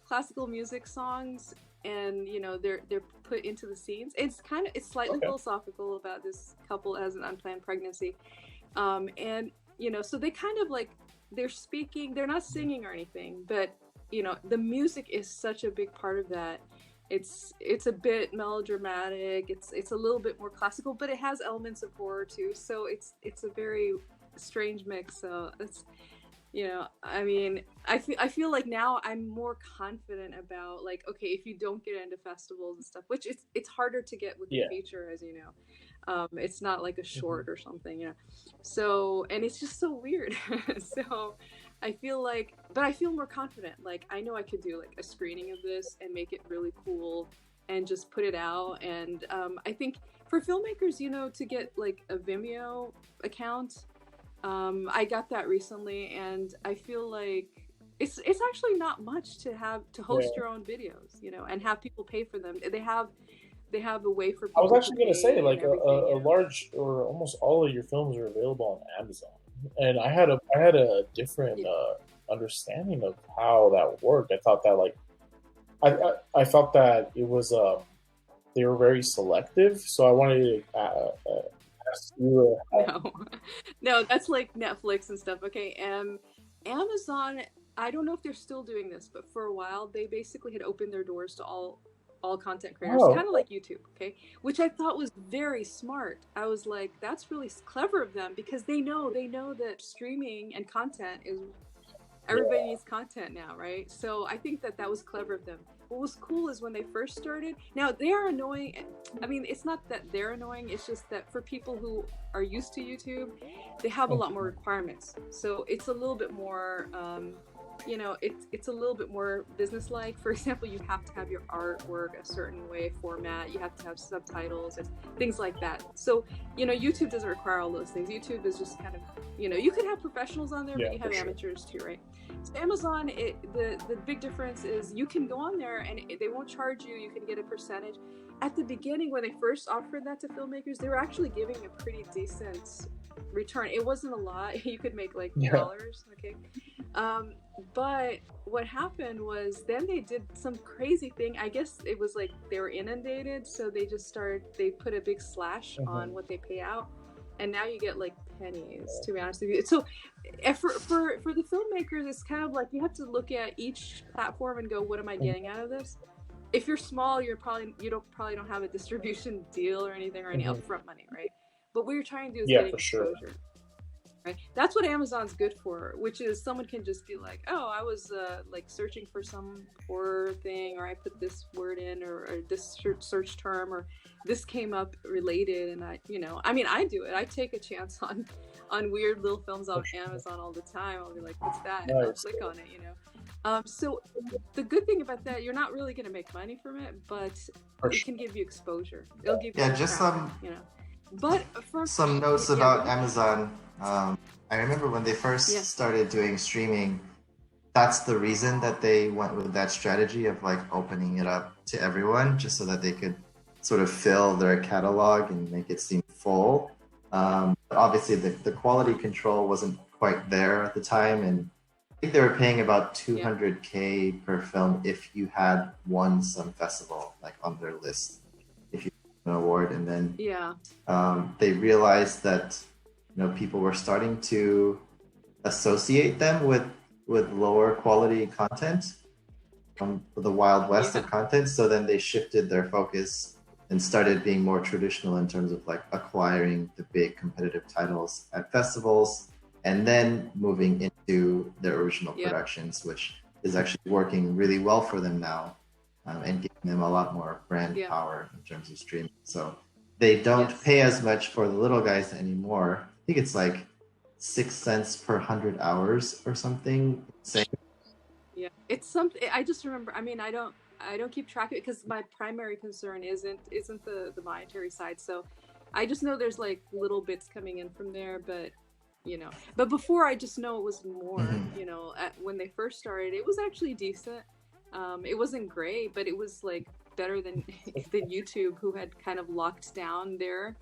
classical music songs, and you know they're put into the scenes. It's slightly philosophical about this couple that has an unplanned pregnancy, and you know, so they kind of like they're not singing or anything, but you know the music is such a big part of that. It's a bit melodramatic, it's a little bit more classical, but it has elements of horror too, so it's a very strange mix. So it's, you know, I mean, I feel like now I'm more confident about, like, okay, if you don't get into festivals and stuff, which it's harder to get with the feature, as you know. It's not like a short or something, you know. So, and it's just so weird. So I feel like, but I feel more confident. Like I know I could do like a screening of this and make it really cool and just put it out. And I think for filmmakers, you know, to get like a Vimeo account, I got that recently, and I feel like it's actually not much to host your own videos, you know, and have people pay for them. They have a way for people. I was actually going to say, like a large or almost all of your films are available on Amazon, and I had a different understanding of how that worked. I thought that I felt that it was they were very selective, so I wanted to ask you. No, that's like Netflix and stuff. Okay, Amazon. I don't know if they're still doing this, but for a while they basically had opened their doors to all content creators, kind of like YouTube, okay? Which I thought was very smart. I was like, that's really clever of them, because they know that streaming and content is, everybody needs content now, right? So I think that was clever of them. What was cool is when they first started, now they are annoying. I mean, it's not that they're annoying, it's just that for people who are used to YouTube, they have a lot more requirements. So it's a little bit more, you know, it's a little bit more business-like. For example, you have to have your artwork a certain way format, you have to have subtitles and things like that. So, you know, YouTube doesn't require all those things. YouTube is just kind of, you know, you could have professionals on there, but you have amateurs too, right? So Amazon, the big difference is you can go on there and they won't charge you. You can get a percentage. At the beginning, when they first offered that to filmmakers, they were actually giving a pretty decent return. It wasn't a lot. You could make like dollars, okay? But what happened was then they did some crazy thing. I guess it was like they were inundated, so they put a big slash on what they pay out, and now you get like pennies, to be honest with you. So for the filmmakers, it's kind of like you have to look at each platform and go, what am I getting out of this? If you're small, you probably don't have a distribution deal or anything, or any upfront money, right? But what you're trying to do is getting exposure. Sure. Right? That's what Amazon's good for, which is someone can just be like, oh, I was like searching for some horror thing, or I put this word in, or this search term, or this came up related, and I do it. I take a chance on weird little films off Amazon all the time. I'll be like, what's that? And I'll click on it, So the good thing about that, you're not really going to make money from it, but it can give you exposure. It'll give you just some, But some notes about Amazon. I remember when they first started doing streaming, that's the reason that they went with that strategy of like opening it up to everyone, just so that they could sort of fill their catalog and make it seem full. But obviously the quality control wasn't quite there at the time, and I think they were paying about $200K per film if you had won some festival like on their list, if you won an award. And then they realized that people were starting to associate them with lower quality content, the Wild West of content. So then they shifted their focus and started being more traditional in terms of like acquiring the big competitive titles at festivals, and then moving into their original productions, which is actually working really well for them now, and giving them a lot more brand power in terms of streaming. So they don't pay as much for the little guys anymore. I think it's like 6 cents per 100 hours or something. Yeah, it's something. I just remember. I mean, I don't keep track of it because my primary concern isn't the monetary side. So I just know there's like little bits coming in from there, but but before I just know it was more. When they first started, it was actually decent. It wasn't great, but it was like better than YouTube, who had kind of locked down their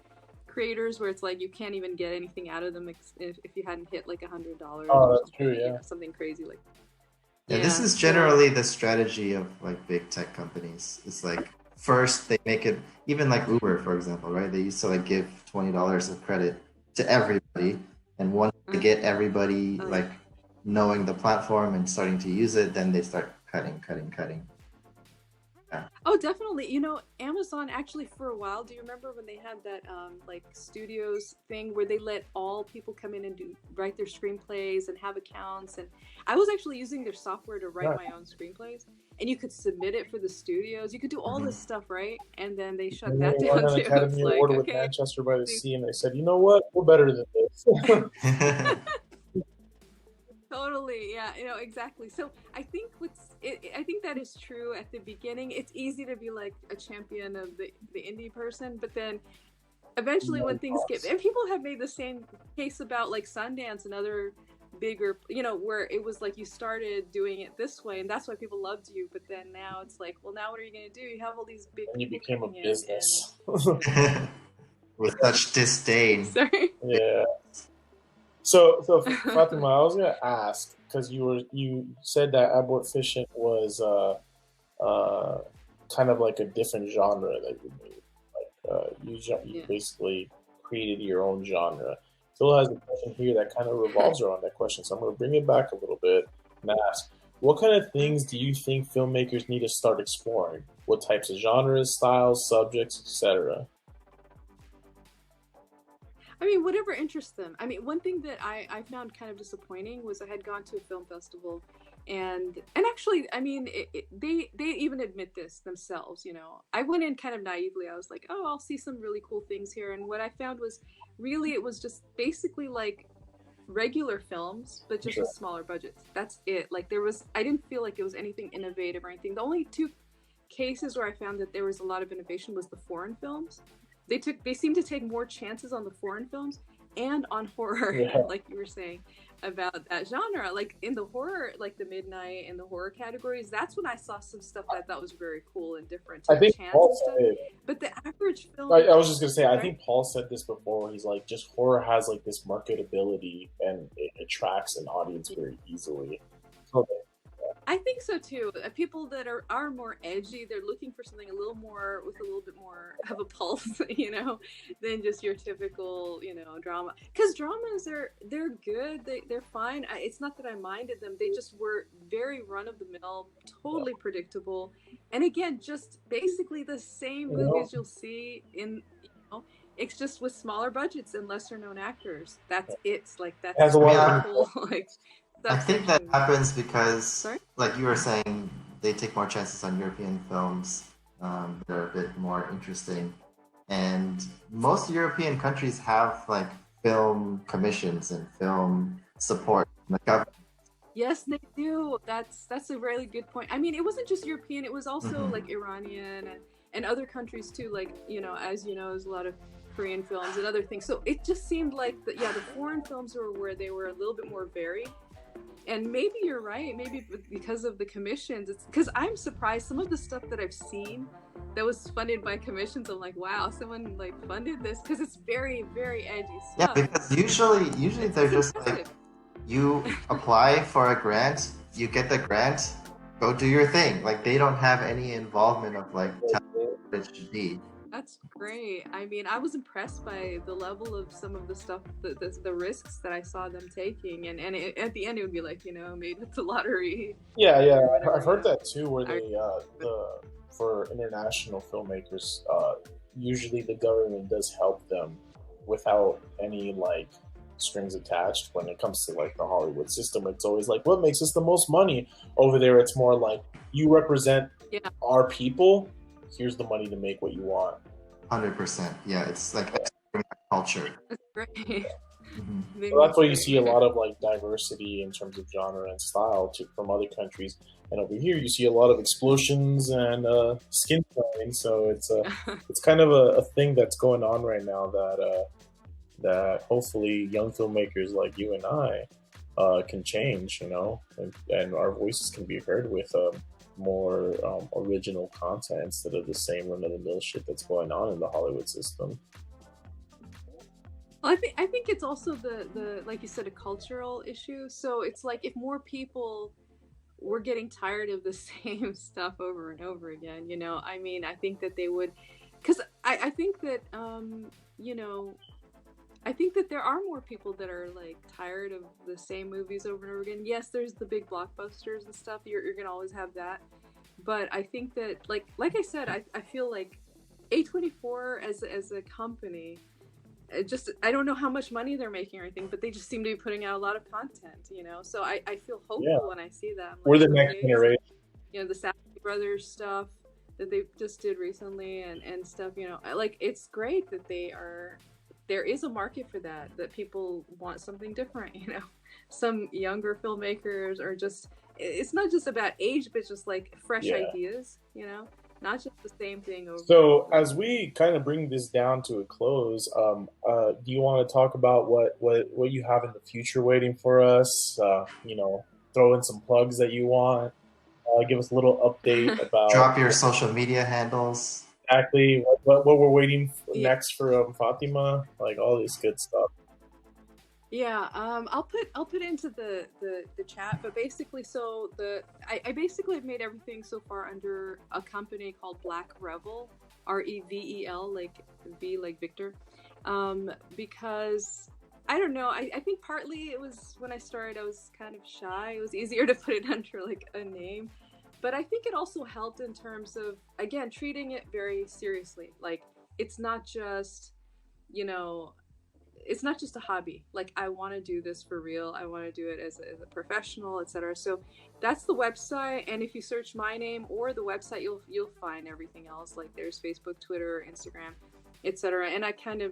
creators, where it's like you can't even get anything out of them if you hadn't hit like $100. Oh, that's true. Yeah, something crazy like. Yeah, this is generally the strategy of like big tech companies. It's like first they make it, even like Uber, for example, right? They used to like give $20 of credit to everybody, and once they get everybody like knowing the platform and starting to use it, then they start cutting. Oh, definitely. Amazon actually for a while, do you remember when they had that like studios thing where they let all people come in and write their screenplays and have accounts? And I was actually using their software to write my own screenplays, and you could submit it for the studios. You could do all this stuff, right? And then they shut that down. Won an Academy Award with Manchester by the Sea, and they said, you know what, we're better than this. Totally, yeah, exactly. So I think I think that is true at the beginning. It's easy to be like a champion of the indie person, but then eventually when things get, and people have made the same case about like Sundance and other bigger, where it was like you started doing it this way, and that's why people loved you. But then now it's like, well, now what are you going to do? You have all these big. And you became a business with such disdain. Sorry. Yeah. So Fatima, I was gonna ask, because you said that Abort Fishing was kind of like a different genre that you made. You basically created your own genre. Phil has a question here that kind of revolves around that question, so I'm going to bring it back a little bit and ask, what kind of things do you think filmmakers need to start exploring? What types of genres, styles, subjects, etc.? I mean, whatever interests them. I mean, one thing that I found kind of disappointing was I had gone to a film festival, and actually, I mean, they even admit this themselves. I went in kind of naively. I was like, oh, I'll see some really cool things here, and what I found was really it was just basically like regular films, but just with smaller budgets. That's it. Like I didn't feel like it was anything innovative or anything. The only two cases where I found that there was a lot of innovation was the foreign films. They seem to take more chances on the foreign films and on horror, like you were saying about that genre. Like in the horror, like the midnight and the horror categories, that's when I saw some stuff that I thought was very cool and different. I think Paul said, but the average film. I was just gonna say, I think Paul said this before. He's like, just horror has like this marketability and it attracts an audience very easily. So, I think so too. People that are more edgy, they're looking for something a little more with a little bit more of a pulse, than just your typical, drama. Because dramas they're good, they're fine. It's not that I minded them. They just were very run of the mill, totally predictable, and again, just basically the same movies you'll see in, it's just with smaller budgets and lesser known actors. That's that's Has a lot of cool. I think that happens because, Sorry? like you were saying, they take more chances on European films. They're a bit more interesting. And most European countries have like film commissions and film support from the government. Yes, they do. That's a really good point. I mean, it wasn't just European, it was also like Iranian and other countries too, like, as you know, there's a lot of Korean films and other things. So it just seemed like the foreign films were where they were a little bit more varied. And maybe you're right, maybe because of the commissions. It's because I'm surprised some of the stuff that I've seen that was funded by commissions. I'm like, wow, someone like funded this, because it's very, very edgy stuff. Yeah, because usually they're just like, you apply for a grant, you get the grant, go do your thing. Like, they don't have any involvement of like telling what it should be. That's great. I mean, I was impressed by the level of some of the stuff, the risks that I saw them taking, and at the end it would be like, made with the lottery. Yeah, I've heard that too, where they for international filmmakers, usually the government does help them without any like strings attached. When it comes to like the Hollywood system, it's always like, what makes us the most money? Over there, it's more like, you represent our people. Here's the money to make what you want. 100%. Yeah, it's like culture. That's great. Mm-hmm. So that's why you see a lot of like diversity in terms of genre and style from other countries, and over here you see a lot of explosions and skin tone. So it's kind of a thing that's going on right now that hopefully young filmmakers like you and I can change, and our voices can be heard with more original content instead of the same run-of-the-mill shit that's going on in the Hollywood system. Well, I think it's also the like you said, a cultural issue. So it's like, if more people were getting tired of the same stuff over and over again, I mean, I think that they would, because I think that I think that there are more people that are like tired of the same movies over and over again. Yes, there's the big blockbusters and stuff. You're gonna always have that, but I think that like I said, I feel like A24 as a company, I don't know how much money they're making or anything, but they just seem to be putting out a lot of content. So I feel hopeful when I see that. We're the next generation. The Safdie brothers stuff that they just did recently and stuff. Like, it's great that there is a market for that people want something different, some younger filmmakers, or just, it's not just about age, but just like fresh ideas, not just the same thing over. So as we kind of bring this down to a close, do you want to talk about what you have in the future waiting for us? Throw in some plugs that you want. Give us a little update about. Drop your social media handles. Exactly what we're waiting for next for Fatima, like all this good stuff. Yeah, I'll put into the chat, but basically, so I basically have made everything so far under a company called Black Revel, REVEL, like V like Victor, because I don't know, I think partly it was when I started I was kind of shy. It was easier to put it under like a name. But I think it also helped in terms of, again, treating it very seriously. Like, it's not just, it's not just a hobby. Like, I want to do this for real. I want to do it as a professional, etc. So that's the website. And if you search my name or the website, you'll find everything else. Like, there's Facebook, Twitter, Instagram, etc. And I tend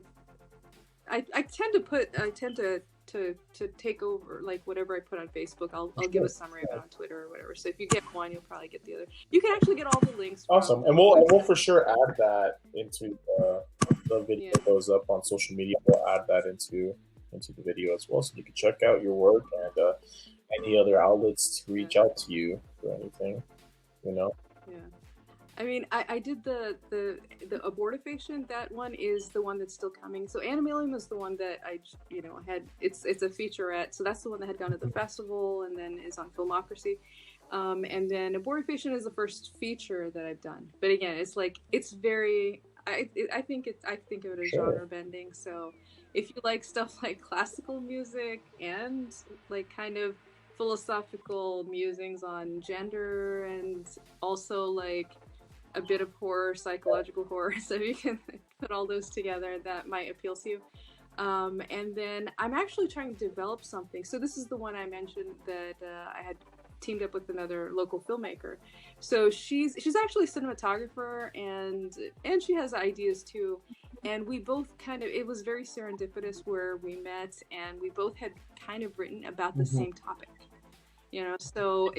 to take over like whatever I put on Facebook. I'll give a summary of it on Twitter or whatever. So if you get one, you'll probably get the other. You can actually get all the links. Awesome, and we'll for sure add that into the video that goes up on social media. We'll add that into the video as well, so you can check out your work and any other outlets to reach out to you for anything. Yeah. I mean, I did the abortifacient. That one is the one that's still coming. So Animalium is the one that I had. It's a featurette. So that's the one that had gone to the festival and then is on Filmocracy. And then Abortifation is the first feature that I've done. But again, it's like, it's very, I think of it as genre bending. So if you like stuff like classical music and like kind of philosophical musings on gender and also like a bit of horror, psychological horror, so you can put all those together, that might appeal to you. And then I'm actually trying to develop something. So this is the one I mentioned that I had teamed up with another local filmmaker. So she's actually a cinematographer, and she has ideas too. And we both kind of, it was very serendipitous where we met, and we both had kind of written about the same topic. You know, so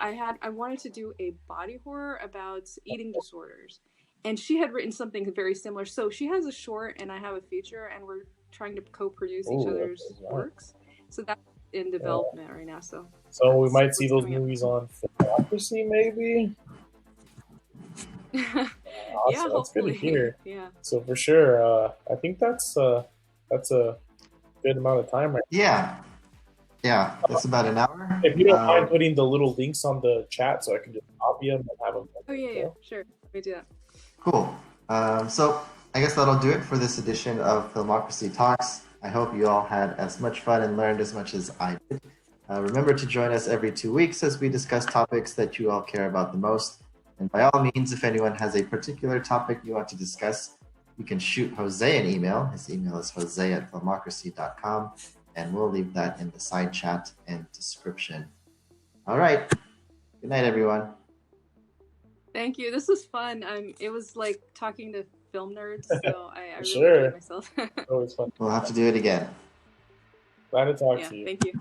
I wanted to do a body horror about eating disorders, and she had written something very similar. So she has a short and I have a feature, and we're trying to co-produce each other's works. So that's in development right now. So we might see those movies on Filmocracy, maybe. Awesome. Yeah, that's good to hear. Yeah. So for sure, I think that's a good amount of time right now. Yeah, that's about an hour. If you don't mind putting the little links on the chat so I can just copy them and have them. Oh, yeah, sure. We do that. Cool. So I guess that'll do it for this edition of Filmocracy Talks. I hope you all had as much fun and learned as much as I did. Remember to join us every 2 weeks as we discuss topics that you all care about the most. And by all means, if anyone has a particular topic you want to discuss, you can shoot Jose an email. His email is jose@filmocracy.com. And we'll leave that in the side chat and description. All right. Good night, everyone. Thank you. This was fun. It was like talking to film nerds, so I really enjoyed myself. Always fun. We'll have to do it again. Glad to talk to you. Thank you.